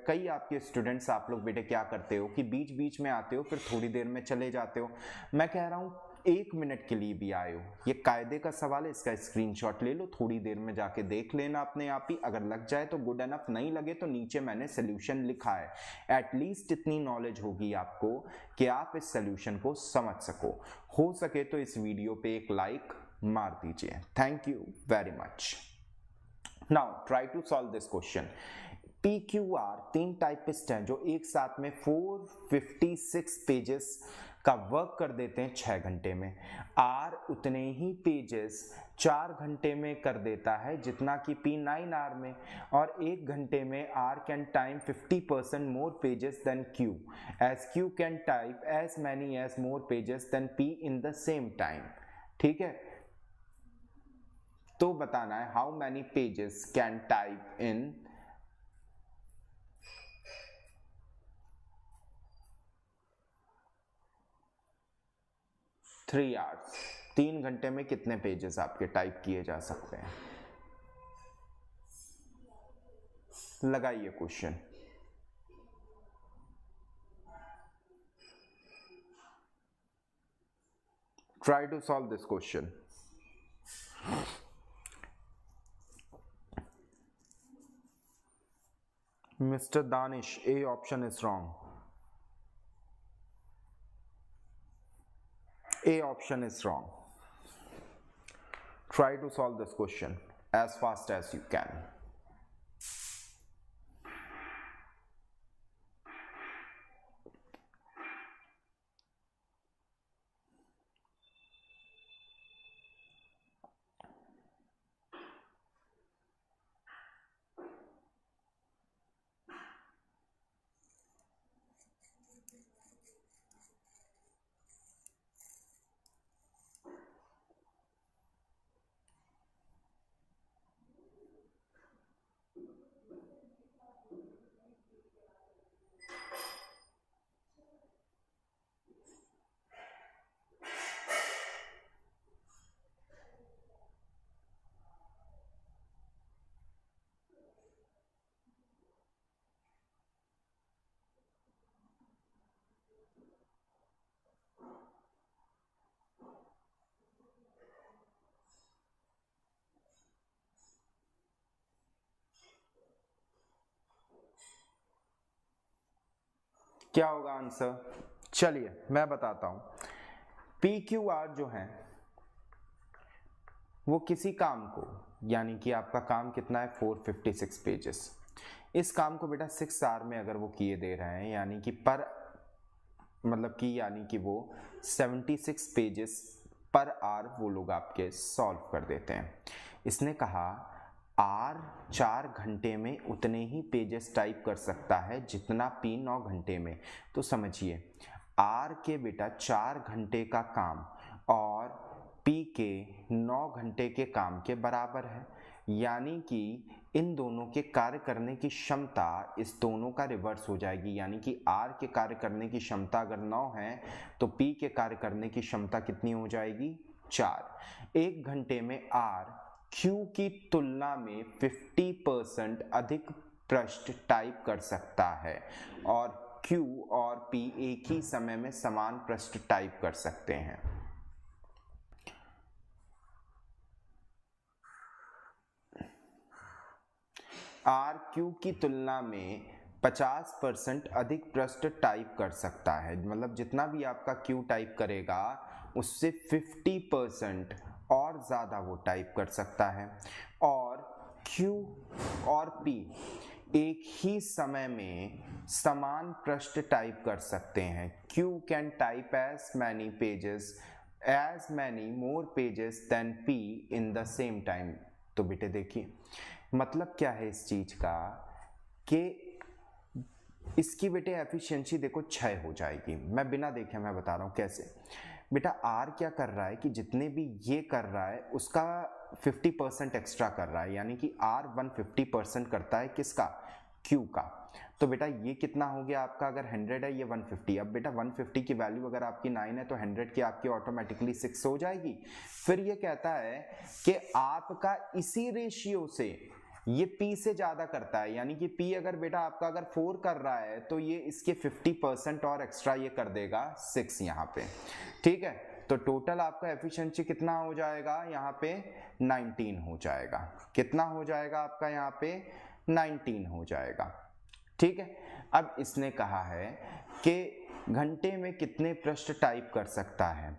[SPEAKER 1] कई आपके स्टूडेंट्स आप लोग बेटे क्या करते हो कि बीच बीच में आते हो फिर थोड़ी देर में चले जाते हो। मैं कह रहा हूं 1 मिनट के लिए भी आए हो, ये कायदे का सवाल है, इसका स्क्रीनशॉट ले लो, थोड़ी देर में जाके देख लेना अपने आप ही। अगर लग जाए तो गुड एनफ, नहीं लगे तो नीचे मैंने सोल्यूशन लिखा है। एटलीस्ट इतनी नॉलेज होगी आपको कि आप इस सोल्यूशन को समझ सको। हो सके तो इस वीडियो पे एक लाइक मार दीजिए। Thank you very much. Now try to solve this question. PQR 3 typist हैं जो एक साथ में 456 पेजेस का वर्क कर देते हैं 6 घंटे में। R उतने ही पेजेस 4 घंटे में कर देता है जितना कि P 9 आवर में, और 1 घंटे में R can time 50% more pages than Q, as Q can type as many as more pages than P in the same time. ठीक है, तो बताना है how many pages can type in 3 hours. 3 घंटे में कितने पेजेस आपके टाइप किए जा सकते हैं, लगाइए question. Try to solve this question. Mr. Danish, A option is wrong. A option is wrong. Try to solve this question as fast as you can. क्या होगा आंसर, चलिए मैं बताता हूं। PQR जो है वो किसी काम को, यानी कि आपका काम कितना है 456 पेजेस, इस काम को बेटा 6 आवर में अगर वो किए दे रहे हैं, यानी कि यानी कि वो 76 पेजेस पर आवर वो लोग आपके सॉल्व कर देते हैं। इसने कहा R 4 घंटे में उतने ही पेजेस टाइप कर सकता है जितना P 9 घंटे में। तो समझिए R के बेटा 4 घंटे का काम और P के 9 घंटे के काम के बराबर है, यानी कि इन दोनों के कार्य करने की क्षमता इस दोनों का रिवर्स हो जाएगी, यानी कि R के कार्य करने की क्षमता अगर 9 है तो P के कार्य करने की क्षमता कितनी हो जाएगी, 4। एक घंटे में R Q की तुलना में 50% अधिक पृष्ठ टाइप कर सकता है और Q और P एक ही समय में समान पृष्ठ टाइप कर सकते हैं। R Q की तुलना में 50% अधिक पृष्ठ टाइप कर सकता है, मतलब जितना भी आपका Q टाइप करेगा उससे 50% और ज़्यादा वो टाइप कर सकता है, और Q और P एक ही समय में समान पृष्ठ टाइप कर सकते हैं। Q can type as many more pages than P in the same time। तो बेटे देखिए मतलब क्या है इस चीज का कि इसकी बेटे एफिशिएंसी देखो 6 हो जाएगी। मैं बिना देखे मैं बता रहा हूँ कैसे। बेटा आर क्या कर रहा है कि जितने भी ये कर रहा है उसका 50% एक्स्ट्रा कर रहा है, यानी कि आर 150% करता है किसका, क्यू का। तो बेटा ये कितना हो गया आपका, अगर 100 है ये 150। अब बेटा 150 की वैल्यू अगर आपकी 9 है तो 100 की आपकी ऑटोमेटिकली 6 हो जाएगी। फिर ये कहता है कि आपका इसी रेशियो से ये P से ज्यादा करता है, यानी कि P अगर बेटा आपका अगर 4 कर रहा है तो ये इसके 50% और एक्स्ट्रा ये कर देगा 6 यहाँ पे। ठीक है, तो टोटल आपका एफिशिएंसी कितना हो जाएगा यहाँ पे 19 हो जाएगा। कितना हो जाएगा आपका यहाँ पे 19 हो जाएगा। ठीक है, अब इसने कहा है कि घंटे में कितने पृष्ठ टाइप कर सकता है,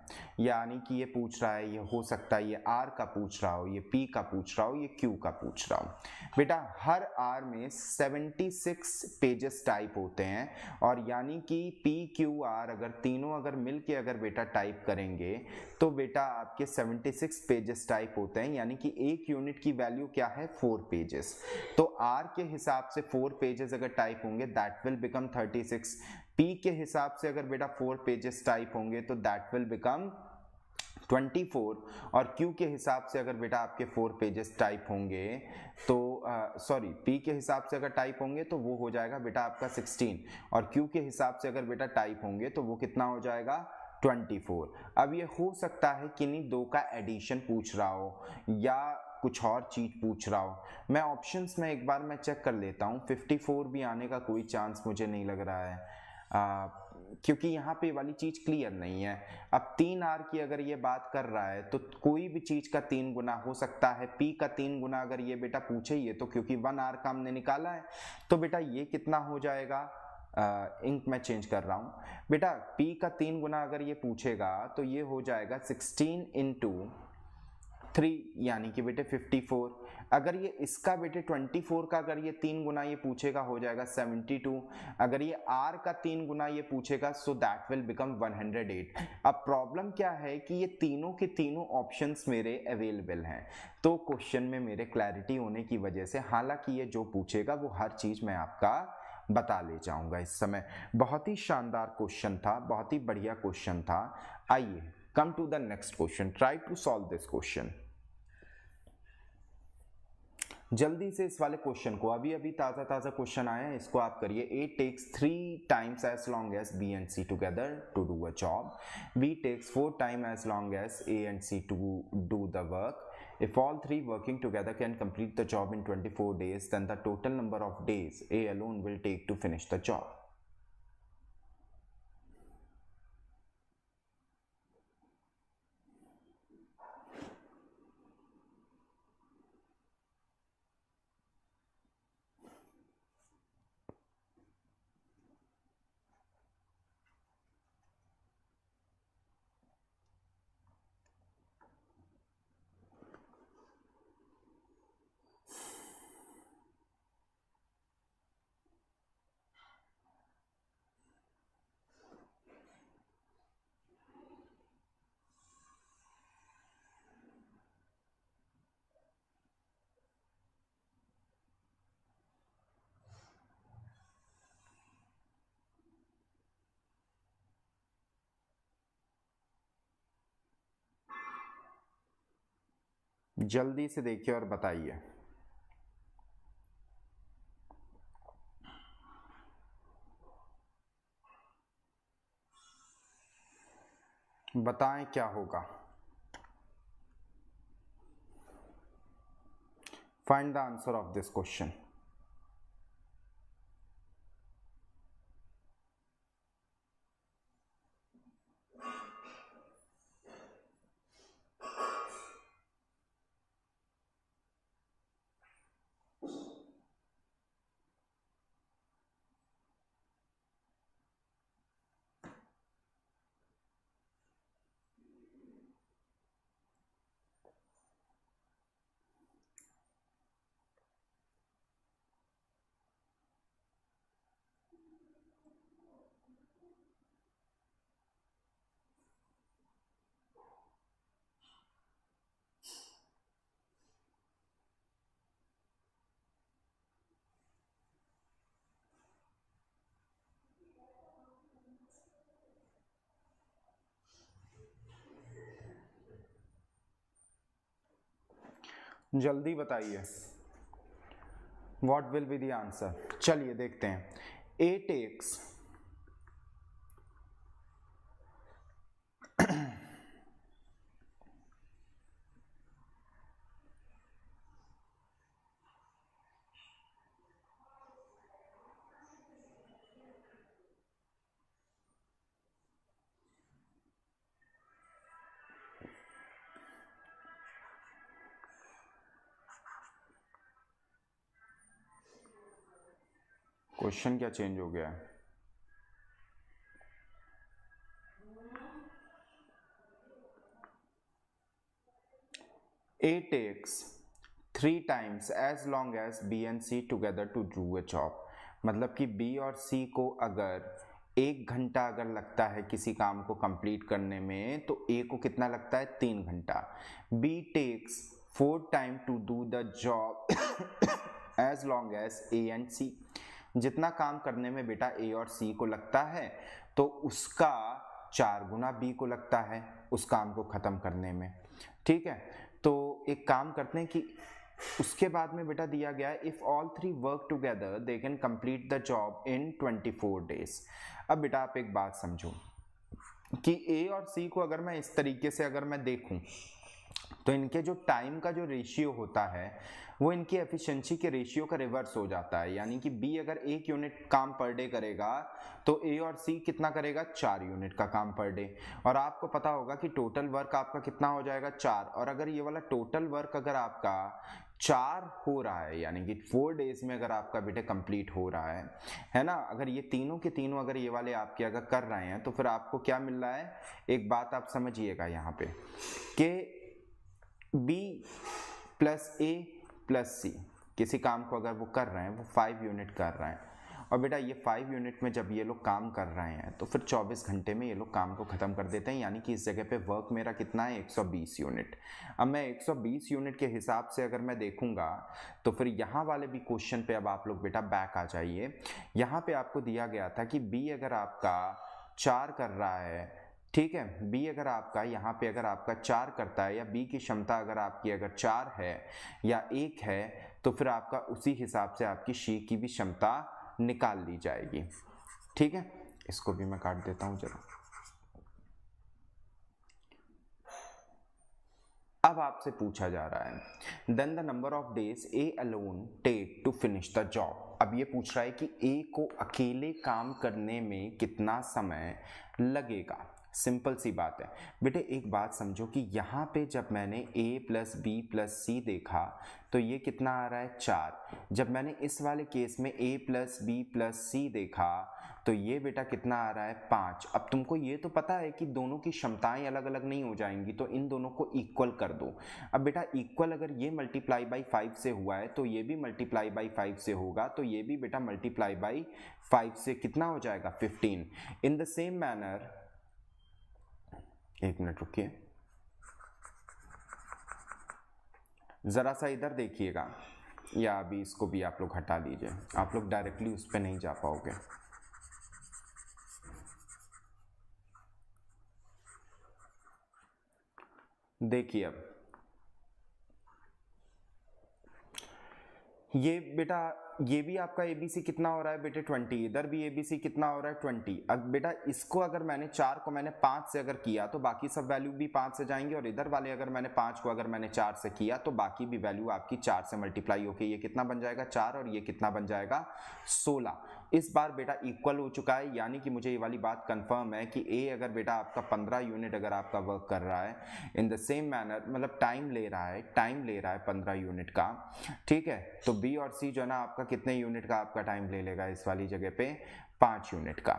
[SPEAKER 1] यानी कि ये पूछ रहा है, ये हो सकता है ये R का पूछ रहा हो, ये P का पूछ रहा हो, ये Q का पूछ रहा हो। बेटा हर R में 76 पेजेस टाइप होते हैं, और यानी कि P Q R अगर तीनों अगर मिल के अगर बेटा टाइप करेंगे तो बेटा आपके 76 पेजेस टाइप होते हैं, यानी कि एक यूनिट की वैल्यू क्या है 4 पेजेस। तो R के हिसाब से 4 पेजेस अगर टाइप होंगे दैट विल बिकम 36। P के हिसाब से अगर बेटा 4 पेजेस टाइप होंगे तो दैट विल बिकम 24, और Q के हिसाब से अगर बेटा आपके 4 पेजेस टाइप होंगे तो सॉरी P के हिसाब से अगर टाइप होंगे तो वो हो जाएगा बेटा आपका 16, और Q के हिसाब से अगर बेटा टाइप होंगे तो वो कितना हो जाएगा 24। अब ये हो सकता है कि नहीं दो का एडिशन पूछ रहा हो या कुछ और चीज पूछ रहा हो। मैं ऑप्शंस में एक बार मैं चेक कर लेता हूँ, 54 भी आने का कोई चांस मुझे नहीं लग रहा है, क्योंकि यहाँ पे वाली चीज क्लियर नहीं है। अब 3R की अगर ये बात कर रहा है तो कोई भी चीज का 3 गुना हो सकता है। P का 3 गुना अगर ये बेटा पूछे ये तो, क्योंकि 1R का हमने निकाला है, तो बेटा ये कितना हो जाएगा, इंक मैं चेंज कर रहा हूँ बेटा। P का 3 गुना अगर ये पूछेगा तो ये हो जाएगा 16 इंटू 3, यानी कि बेटे 54। अगर ये इसका बेटे 24 का अगर ये 3 गुना ये पूछेगा हो जाएगा 72। अगर ये R का 3 गुना ये पूछेगा सो दैट विल बिकम 108। अब प्रॉब्लम क्या है कि ये तीनों के तीनों ऑप्शंस मेरे अवेलेबल हैं, तो क्वेश्चन में मेरे क्लैरिटी होने की वजह से हालांकि ये जो पूछेगा वो हर चीज मैं आपका बता ले जाऊंगा इस समय। बहुत ही शानदार क्वेश्चन था, बहुत ही बढ़िया क्वेश्चन था। आइए come to the next question, try to solve this question. जल्दी से इस वाले क्वेश्चन को, अभी अभी ताजा ताजा क्वेश्चन आया है, इसको आप करिए। A takes 3 times as long as B and C together to do a job. B takes 4 times as long as A and C to do the work. If all three working together can complete the job in 24 days, then the total number of days A alone will take to finish the job. जल्दी से देखिए और बताइए। बताएं क्या होगा। Find the answer of this question. जल्दी बताइए, what will be the answer. चलिए देखते हैं। ए टेक्स क्वेश्चन क्या चेंज हो गया है? A takes 3 times as long as B and C together to do a job। मतलब कि B और C को अगर 1 घंटा अगर लगता है किसी काम को कंप्लीट करने में, तो A को कितना लगता है? 3 घंटा। B takes 4 time to do the job as long as A and C। जितना काम करने में बेटा A और C को लगता है, तो उसका 4 गुना B को लगता है उस काम को खत्म करने में। ठीक है, तो एक काम करते हैं कि उसके बाद में बेटा दिया गया है if all 3 work together they can complete the job in 24 days. अब बेटा आप एक बात समझो कि ए और सी को अगर मैं इस तरीके से अगर मैं देखूं, तो इनके जो टाइम का जो रेशियो होता है वो इनकी एफिशिएंसी के रेशियो का रिवर्स हो जाता है। यानी कि बी अगर 1 यूनिट काम पर डे करेगा, तो ए और सी कितना करेगा? 4 यूनिट का काम पर डे। और आपको पता होगा कि टोटल वर्क आपका कितना हो जाएगा? 4। और अगर ये वाला टोटल वर्क अगर आपका 4 हो रहा है, यानी कि 4 डेज में अगर आपका बेटे कंप्लीट हो रहा है ना, अगर ये तीनों के तीनों अगर ये वाले आपके अगर कर रहे हैं, तो फिर आपको क्या मिल रहा है? एक बात आप समझिएगा यहाँ पे कि बी प्लस ए प्लस सी किसी काम को अगर वो कर रहे हैं, वो 5 यूनिट कर रहे हैं, और बेटा ये 5 यूनिट में जब ये लोग काम कर रहे हैं, तो फिर 24 घंटे में ये लोग काम को ख़त्म कर देते हैं। यानी कि इस जगह पे वर्क मेरा कितना है? 120 यूनिट। अब मैं 120 यूनिट के हिसाब से अगर मैं देखूंगा, तो फिर यहाँ वाले भी क्वेश्चन पे अब आप लोग बेटा बैक आ जाइए। यहाँ पे आपको दिया गया था कि बी अगर आपका 4 कर रहा है, ठीक है, बी अगर आपका यहाँ पे अगर आपका 4 करता है, या बी की क्षमता अगर आपकी अगर 4 है या 1 है, तो फिर आपका उसी हिसाब से आपकी सी की भी क्षमता निकाल ली जाएगी। ठीक है, इसको भी मैं काट देता हूं जरा। अब आपसे पूछा जा रहा है then the number of days A alone take to finish the job. अब ये पूछ रहा है कि ए को अकेले काम करने में कितना समय लगेगा। सिंपल सी बात है बेटे, एक बात समझो कि यहाँ पे जब मैंने a प्लस बी प्लस सी देखा, तो ये कितना आ रहा है? 4। जब मैंने इस वाले केस में a प्लस बी प्लस सी देखा, तो ये बेटा कितना आ रहा है? 5। अब तुमको ये तो पता है कि दोनों की क्षमताएं अलग अलग नहीं हो जाएंगी, तो इन दोनों को इक्वल कर दो। अब बेटा इक्वल अगर ये मल्टीप्लाई बाई 5 से हुआ है, तो ये भी मल्टीप्लाई बाई 5 से होगा, तो ये भी बेटा मल्टीप्लाई बाई 5 से कितना हो जाएगा? 15। इन द सेम मैनर, एक मिनट रुकिए, जरा सा इधर देखिएगा, या अभी इसको भी आप लोग हटा दीजिए, आप लोग डायरेक्टली उस पर नहीं जा पाओगे। देखिए अब ये बेटा ये भी आपका ABC कितना हो रहा है बेटे 20, इधर भी ABC कितना हो रहा है 20। अब बेटा इसको अगर मैंने 4 को मैंने 5 से अगर किया तो बाकी सब वैल्यू भी 5 से जाएंगे, और इधर वाले अगर मैंने 5 को अगर मैंने 4 से किया तो बाकी भी वैल्यू आपकी 4 से मल्टीप्लाई होके ये कितना बन जाएगा 4, और ये कितना बन जाएगा 16। इस बार बेटा इक्वल हो चुका है, यानी कि मुझे ये वाली बात कंफर्म है कि ए अगर बेटा आपका 15 यूनिट अगर आपका वर्क कर रहा है इन द सेम मैनर, मतलब टाइम ले रहा है 15 यूनिट का, ठीक है, तो बी और सी जो है ना आपका कितने यूनिट का आपका टाइम ले लेगा इस वाली जगह पे 5 यूनिट का,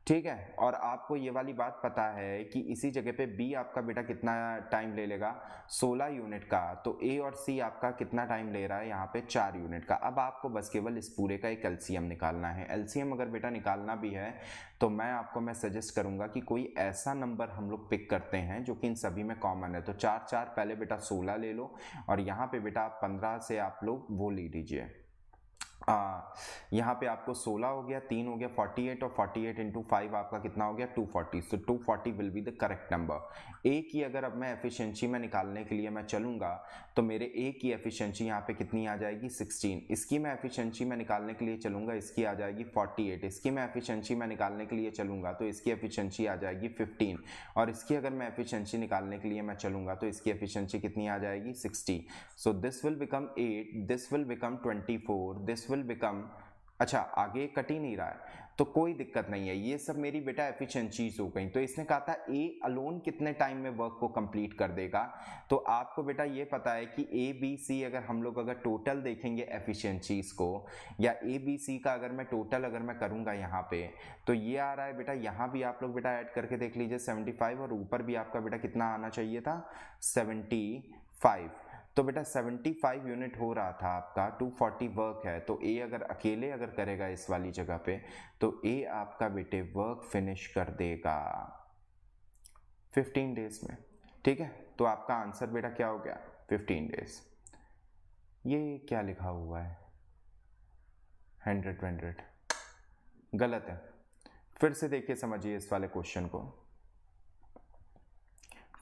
[SPEAKER 1] ठीक है। और आपको ये वाली बात पता है कि इसी जगह पे बी आपका बेटा कितना टाइम ले लेगा 16 यूनिट का, तो ए और सी आपका कितना टाइम ले रहा है यहाँ पे 4 यूनिट का। अब आपको बस केवल इस पूरे का एक एलसीएम निकालना है। एलसीएम अगर बेटा निकालना भी है तो मैं सजेस्ट करूंगा कि कोई ऐसा नंबर हम लोग पिक करते हैं जो कि इन सभी में कॉमन है। तो 4 4 पहले बेटा 16 ले लो, और यहाँ पे बेटा आप 15 से आप लोग वो ले लीजिए, यहाँ पे आपको 16 हो गया, 3 हो गया 48, और 48 इंटू 5 आपका कितना हो गया 240। So 240 will be the correct number. A की अगर अब मैं एफिशिएंसी में निकालने के लिए मैं चलूंगा तो मेरे ए की एफिशिएंसी यहाँ पे कितनी आ जाएगी 16। इसकी मैं एफिशिएंसी में निकालने के लिए चलूंगा, इसकी आ जाएगी 48। इसकी मैं एफिशिएंसी में निकालने के लिए चलूंगा तो इसकी एफिशिएंसी आ जाएगी 15, और इसकी अगर मैं एफिशिएंसी निकालने के लिए मैं चलूंगा तो इसकी एफिशिएंसी कितनी आ जाएगी 60। So this will become 8, this will become 24, this will become, अच्छा आगे कट ही नहीं रहा है तो कोई दिक्कत नहीं है, ये सब मेरी बेटा एफिशिएंसीज हो गई। तो इसने कहा था ए अलोन कितने टाइम में वर्क को कंप्लीट कर देगा, तो आपको बेटा ये पता है कि ए बी सी अगर हम लोग अगर टोटल देखेंगे एफिशिएंसीज को, या ए बी सी का अगर मैं टोटल अगर मैं करूंगा यहाँ पे तो ये आ रहा है बेटा, यहाँ भी आप लोग बेटा ऐड करके देख लीजिए 75, और ऊपर भी आपका बेटा कितना आना चाहिए था 75। तो बेटा 75 यूनिट हो रहा था आपका, 240 वर्क है, तो ए अगर अकेले अगर करेगा इस वाली जगह पे तो ए आपका बेटे वर्क फिनिश कर देगा 15 डेज में, ठीक है। तो आपका आंसर बेटा क्या हो गया 15 डेज। ये क्या लिखा हुआ है 100 गलत है। फिर से देखिए समझिए इस वाले क्वेश्चन को,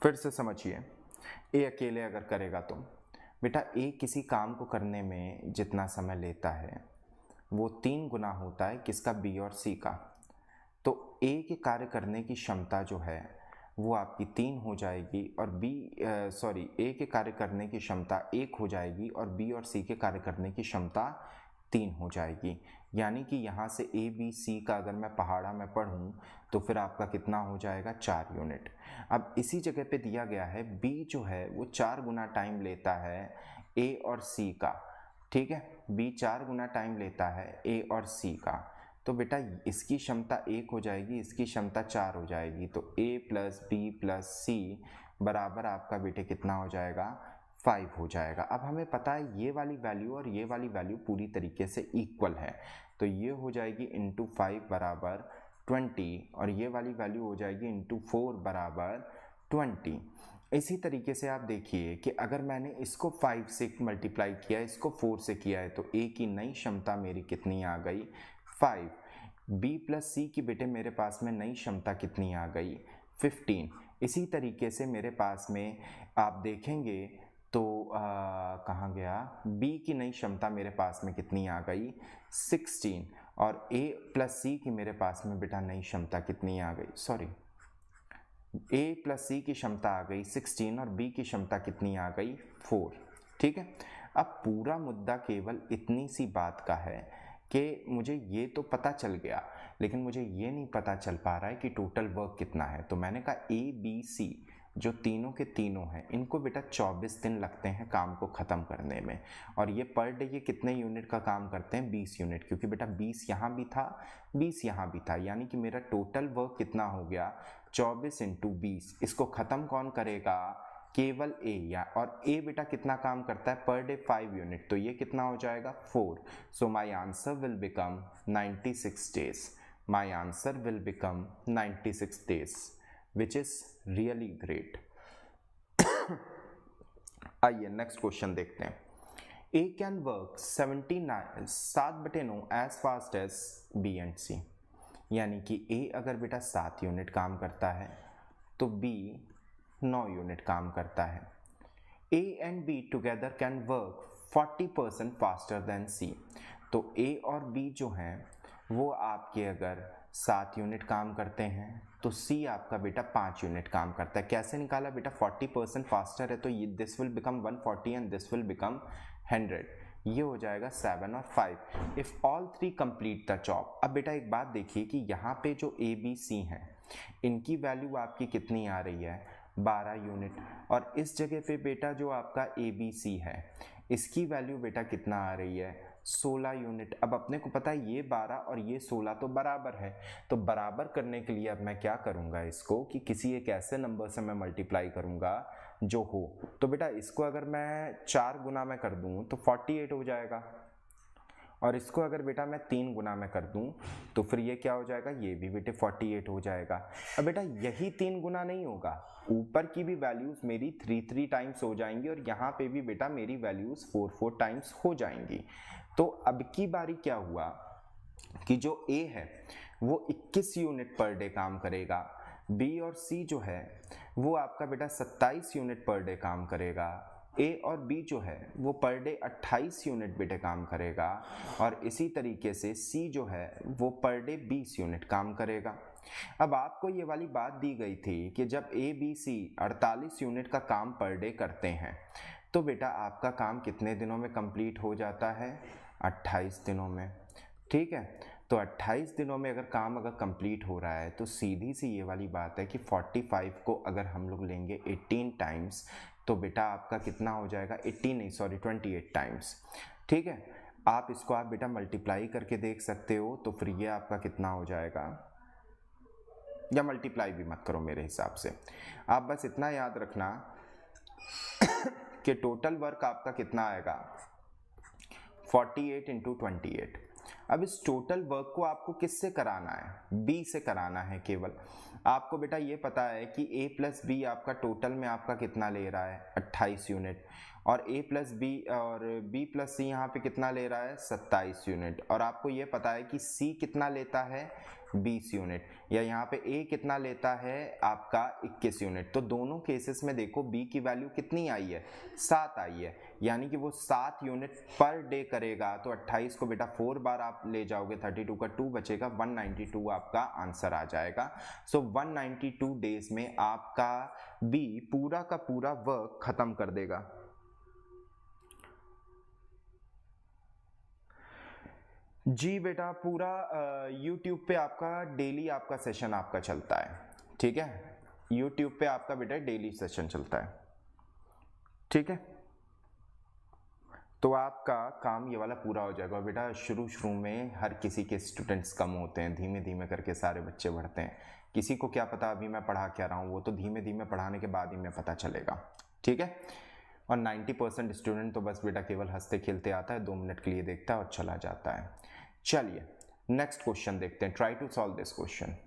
[SPEAKER 1] फिर से समझिए। ए अकेले अगर करेगा तो बेटा ए किसी काम को करने में जितना समय लेता है वो 3 गुना होता है किसका, बी और सी का। तो ए के कार्य करने की क्षमता जो है वो आपकी 3 हो जाएगी, और ए के कार्य करने की क्षमता 1 हो जाएगी, और बी और सी के कार्य करने की क्षमता 3 हो जाएगी। यानी कि यहाँ से ए बी सी का अगर मैं पहाड़ा में पढ़ूँ तो फिर आपका कितना हो जाएगा 4 यूनिट। अब इसी जगह पे दिया गया है बी जो है वो 4 गुना टाइम लेता है ए और सी का, ठीक है, बी 4 गुना टाइम लेता है ए और सी का। तो बेटा इसकी क्षमता 1 हो जाएगी, इसकी क्षमता 4 हो जाएगी, तो a प्लस बी प्लस सी बराबर आपका बेटे कितना हो जाएगा 5 हो जाएगा। अब हमें पता है ये वाली वैल्यू और ये वाली वैल्यू पूरी तरीके से इक्वल है, तो ये हो जाएगी इंटू 5 बराबर 20, और ये वाली वैल्यू हो जाएगी इंटू 4 बराबर 20। इसी तरीके से आप देखिए कि अगर मैंने इसको 5 से मल्टीप्लाई किया, इसको 4 से किया है, तो ए की नई क्षमता मेरी कितनी आ गई 5। बी प्लस सी की बेटे मेरे पास में नई क्षमता कितनी आ गई 15। इसी तरीके से मेरे पास में आप देखेंगे तो कहाँ गया, बी की नई क्षमता मेरे पास में कितनी आ गई 16, और ए प्लस सी की मेरे पास में बेटा नई क्षमता कितनी आ गई, सॉरी ए प्लस सी की क्षमता आ गई 16, और बी की क्षमता कितनी आ गई 4, ठीक है। अब पूरा मुद्दा केवल इतनी सी बात का है कि मुझे ये तो पता चल गया, लेकिन मुझे ये नहीं पता चल पा रहा है कि टोटल वर्क कितना है। तो मैंने कहा ए बी सी जो तीनों के तीनों हैं इनको बेटा 24 दिन लगते हैं काम को ख़त्म करने में, और ये पर डे ये कितने यूनिट का काम करते हैं 20 यूनिट, क्योंकि बेटा 20 यहाँ भी था 20 यहाँ भी था, यानी कि मेरा टोटल वर्क कितना हो गया 24 इंटू 20। इसको ख़त्म कौन करेगा, केवल ए, और ए बेटा कितना काम करता है पर डे 5 यूनिट, तो ये कितना हो जाएगा 4। So my answer will become 96 days, my answer will become 96 days, which is really great. आइए नेक्स्ट क्वेश्चन देखते हैं। A can work 7/9 as fast as B and C, यानी कि ए अगर बेटा 7 यूनिट काम करता है तो बी 9 यूनिट काम करता है। A and B together can work 40% faster than C। तो ए और बी जो हैं वो आपके अगर 7 यूनिट काम करते हैं तो सी आपका बेटा 5 यूनिट काम करता है। कैसे निकाला बेटा? 40% फास्टर है तो ये this will become 140 and this will become 100। ये हो जाएगा 7 और 5 if all 3 complete the job. अब बेटा एक बात देखिए कि यहाँ पे जो ए बी सी हैं इनकी वैल्यू आपकी कितनी आ रही है? 12 यूनिट। और इस जगह पे बेटा जो आपका ए बी सी है इसकी वैल्यू बेटा कितना आ रही है? 16 यूनिट। अब अपने को पता है ये 12 और ये 16 तो बराबर है, तो बराबर करने के लिए अब मैं क्या करूंगा इसको कि किसी एक ऐसे नंबर से मैं मल्टीप्लाई करूंगा जो हो। तो बेटा इसको अगर मैं 4 गुना में कर दूं तो 48 हो जाएगा, और इसको अगर बेटा मैं 3 गुना में कर दूं तो फिर ये क्या हो जाएगा? ये भी बेटे 48 हो जाएगा। अब बेटा यही 3 गुना नहीं होगा, ऊपर की भी वैल्यूज मेरी 3 टाइम्स हो जाएंगी और यहाँ पे भी बेटा मेरी वैल्यूज 4 टाइम्स हो जाएंगी। तो अब की बारी क्या हुआ कि जो ए है वो 21 यूनिट पर डे काम करेगा, बी और सी जो है वो आपका बेटा 27 यूनिट पर डे काम करेगा, ए और बी जो है वो पर डे 28 यूनिट बेटे काम करेगा, और इसी तरीके से सी जो है वो पर डे 20 यूनिट काम करेगा। अब आपको ये वाली बात दी गई थी कि जब ए बी सी 48 यूनिट का काम पर डे करते हैं तो बेटा आपका काम कितने दिनों में कंप्लीट हो जाता है? 28 दिनों में। ठीक है, तो 28 दिनों में अगर काम अगर कंप्लीट हो रहा है तो सीधी सी ये वाली बात है कि 45 को अगर हम लोग लेंगे 18 टाइम्स तो बेटा आपका कितना हो जाएगा? 18 नहीं सॉरी 28 टाइम्स। ठीक है, आप इसको आप बेटा मल्टीप्लाई करके देख सकते हो, तो फिर ये आपका कितना हो जाएगा, या मल्टीप्लाई भी मत करो मेरे हिसाब से, आप बस इतना याद रखना कि टोटल वर्क आपका कितना आएगा? 48 इंटू 28। अब इस टोटल वर्क को आपको किससे कराना है? बी से कराना है केवल। आपको बेटा ये पता है कि a प्लस बी आपका टोटल में आपका कितना ले रहा है? 28 यूनिट, और a प्लस बी और b प्लस सी यहाँ पे कितना ले रहा है? 27 यूनिट, और आपको ये पता है कि c कितना लेता है? 20 यूनिट, या यहाँ पे a कितना लेता है? आपका 21 यूनिट। तो दोनों केसेस में देखो b की वैल्यू कितनी आई है? 7 आई है, यानी कि वो 7 यूनिट पर डे करेगा। तो 28 को बेटा 4 बार आप ले जाओगे, 32 का 2 बचेगा, 192 आपका आंसर आ जाएगा। सो 192 डेज में आपका बी पूरा का पूरा वर्क खत्म कर देगा। जी बेटा पूरा YouTube पे आपका डेली आपका सेशन आपका चलता है। ठीक है, YouTube पे आपका बेटा डेली सेशन चलता है। ठीक है, तो आपका काम ये वाला पूरा हो जाएगा। बेटा शुरू शुरू में हर किसी के स्टूडेंट्स कम होते हैं, धीमे धीमे करके सारे बच्चे बढ़ते हैं। किसी को क्या पता अभी मैं पढ़ा क्या रहा हूँ, वो तो धीमे धीमे पढ़ाने के बाद ही में पता चलेगा। ठीक है, और 90% स्टूडेंट तो बस बेटा केवल हंसते खेलते आता है, 2 मिनट के लिए देखता है और चला जाता है। चलिए नेक्स्ट क्वेश्चन देखते हैं। Try to solve this question.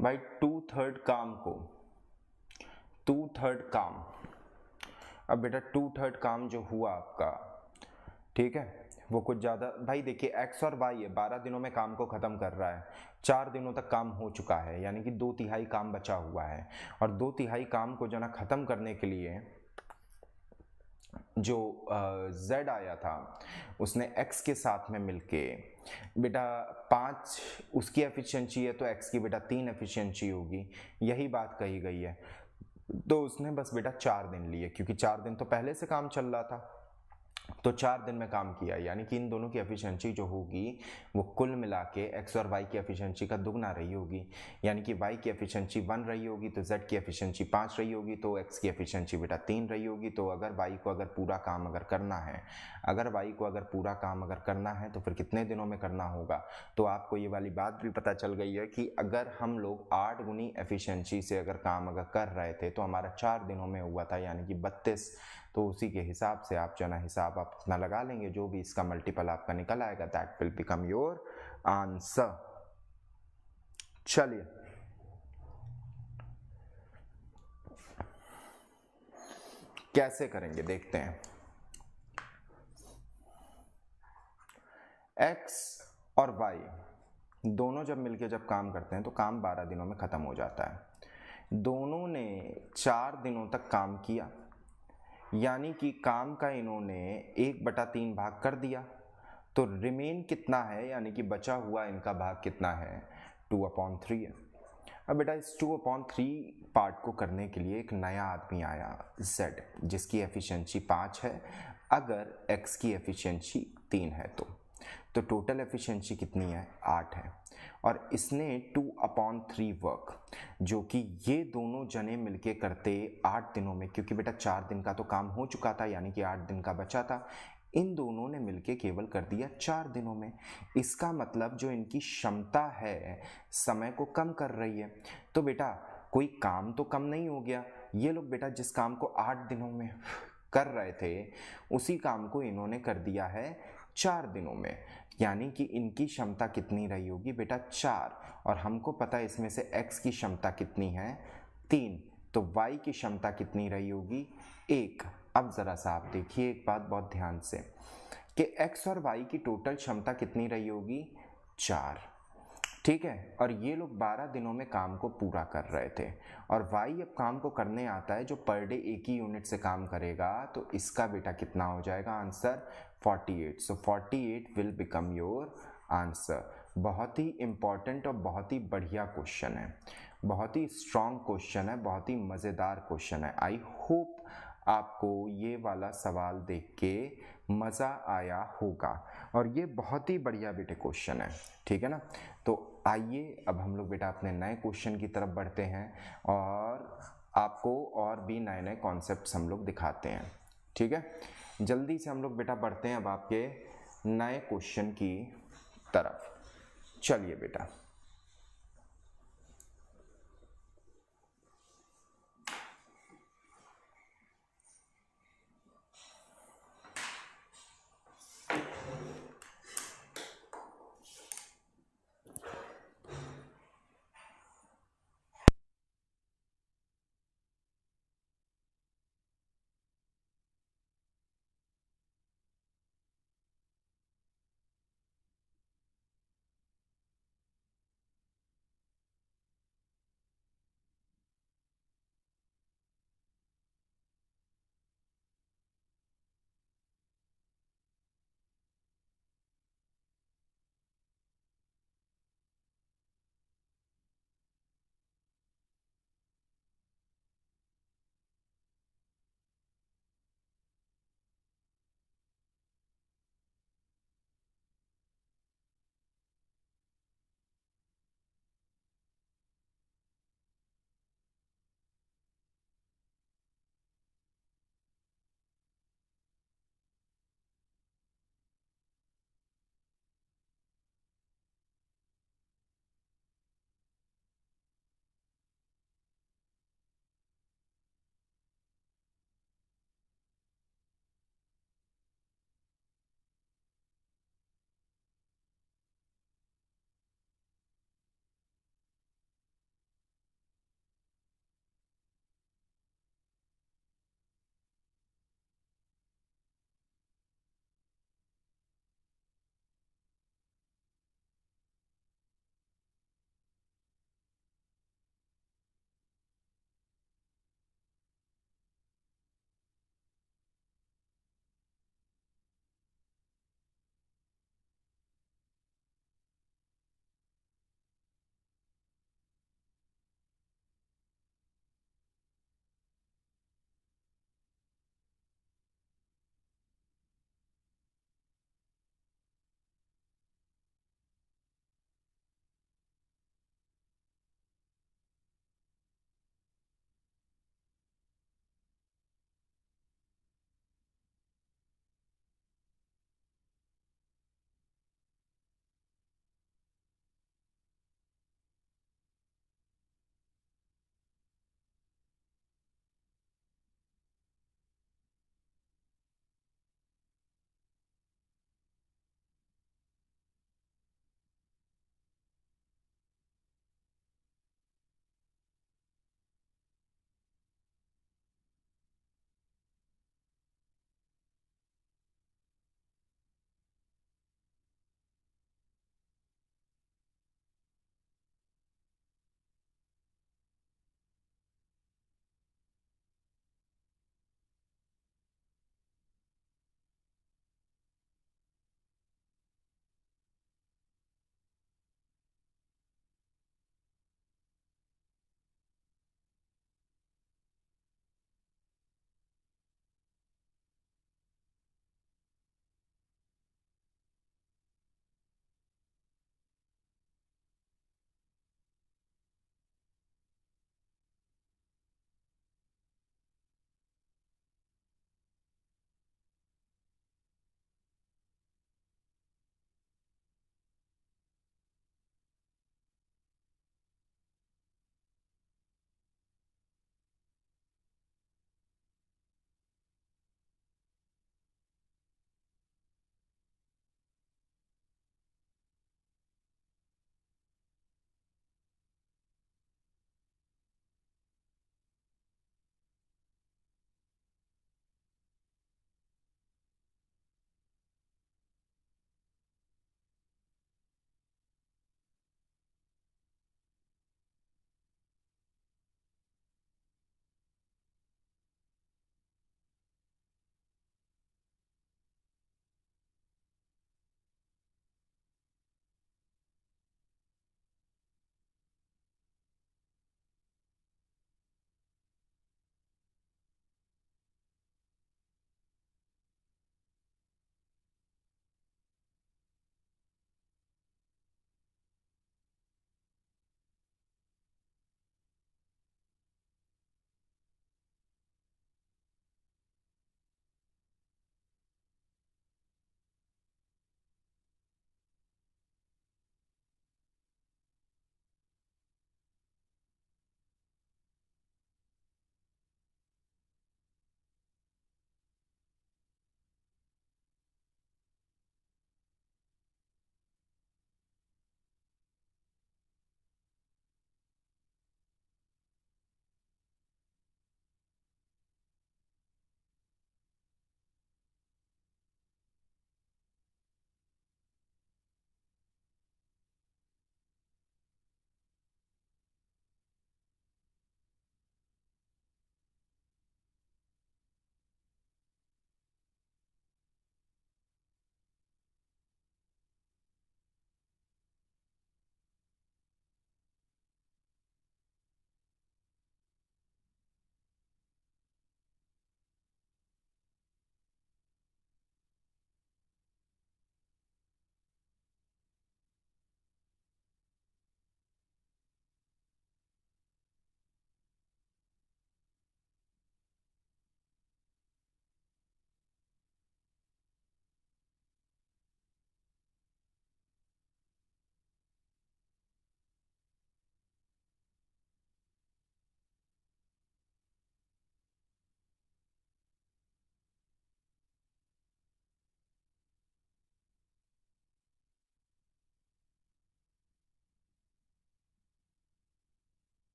[SPEAKER 1] भाई 2/3 काम को 2/3 काम, अब बेटा 2/3 काम जो हुआ आपका, ठीक है, वो कुछ ज़्यादा भाई देखिए x और y है, 12 दिनों में काम को ख़त्म कर रहा है, 4 दिनों तक काम हो चुका है, यानी कि 2/3 काम बचा हुआ है। और 2/3 काम को जो ना ख़त्म करने के लिए जो z आया था उसने x के साथ में मिलके बेटा 5 उसकी एफिशिएंसी है तो x की बेटा 3 एफिशिएंसी होगी, यही बात कही गई है। तो उसने बस बेटा 4 दिन लिए, क्योंकि 4 दिन तो पहले से काम चल रहा था, तो 4 दिन में काम किया, यानी कि इन दोनों की एफिशिएंसी जो होगी वो कुल मिला के x और y की एफिशिएंसी का दुगना रही होगी, यानी कि y की एफिशिएंसी 1 रही होगी तो z की एफिशिएंसी 5 रही होगी, तो x की एफिशिएंसी बेटा 3 रही होगी। तो अगर y को अगर पूरा काम अगर करना है, अगर y को अगर पूरा काम अगर करना है तो फिर कितने दिनों में करना होगा? तो आपको ये वाली बात भी पता चल गई है कि अगर हम लोग 8 गुनी एफिशिएंसी से अगर काम अगर कर रहे थे तो हमारा 4 दिनों में हुआ था, यानी कि 32। तो उसी के हिसाब से आप जो ना हिसाब आप अपना लगा लेंगे, जो भी इसका मल्टीपल आपका निकल आएगा that will become your answer. चलिए कैसे करेंगे देखते हैं। x और y दोनों जब मिलके जब काम करते हैं तो काम 12 दिनों में खत्म हो जाता है। दोनों ने 4 दिनों तक काम किया, यानी कि काम का इन्होंने 1/3 भाग कर दिया, तो रिमेन कितना है, यानी कि बचा हुआ इनका भाग कितना है, 2/3 है। अब बेटा इस 2/3 पार्ट को करने के लिए एक नया आदमी आया z, जिसकी एफिशिएंसी 5 है, अगर x की एफिशिएंसी 3 है तो टोटल एफिशिएंसी कितनी है, 8 है। और इसने 2/3 वर्क, जो कि ये दोनों जने मिलके करते 8 दिनों में, क्योंकि बेटा 4 दिन का तो काम हो चुका था, यानी कि 8 दिन का बचा था, इन दोनों ने मिलके केवल कर दिया 4 दिनों में। इसका मतलब जो इनकी क्षमता है समय को कम कर रही है। तो बेटा कोई काम तो कम नहीं हो गया, ये लोग बेटा जिस काम को 8 दिनों में कर रहे थे उसी काम को इन्होंने कर दिया है 4 दिनों में, यानी कि इनकी क्षमता कितनी रही होगी बेटा, 4। और हमको पता है इसमें से x की क्षमता कितनी है, 3, तो y की क्षमता कितनी रही होगी, 1। अब जरा सा आप देखिए एक बात बहुत ध्यान से कि x और y की टोटल क्षमता कितनी रही होगी, 4, ठीक है। और ये लोग 12 दिनों में काम को पूरा कर रहे थे, और y अब काम को करने आता है जो पर डे एक ही यूनिट से काम करेगा, तो इसका बेटा कितना हो जाएगा answer, 48। So 48 will become your answer. बहुत ही इंपॉर्टेंट और बहुत ही बढ़िया क्वेश्चन है, बहुत ही स्ट्रॉन्ग क्वेश्चन है, बहुत ही मज़ेदार क्वेश्चन है। आई होप आपको ये वाला सवाल देख के मज़ा आया होगा, और ये बहुत ही बढ़िया बेटे क्वेश्चन है, ठीक है ना। तो आइए अब हम लोग बेटा अपने नए क्वेश्चन की तरफ बढ़ते हैं और आपको और भी नए नए कॉन्सेप्ट्स हम लोग दिखाते हैं, ठीक है। जल्दी से हम लोग बेटा बढ़ते हैं अब आपके नए क्वेश्चन की तरफ। चलिए बेटा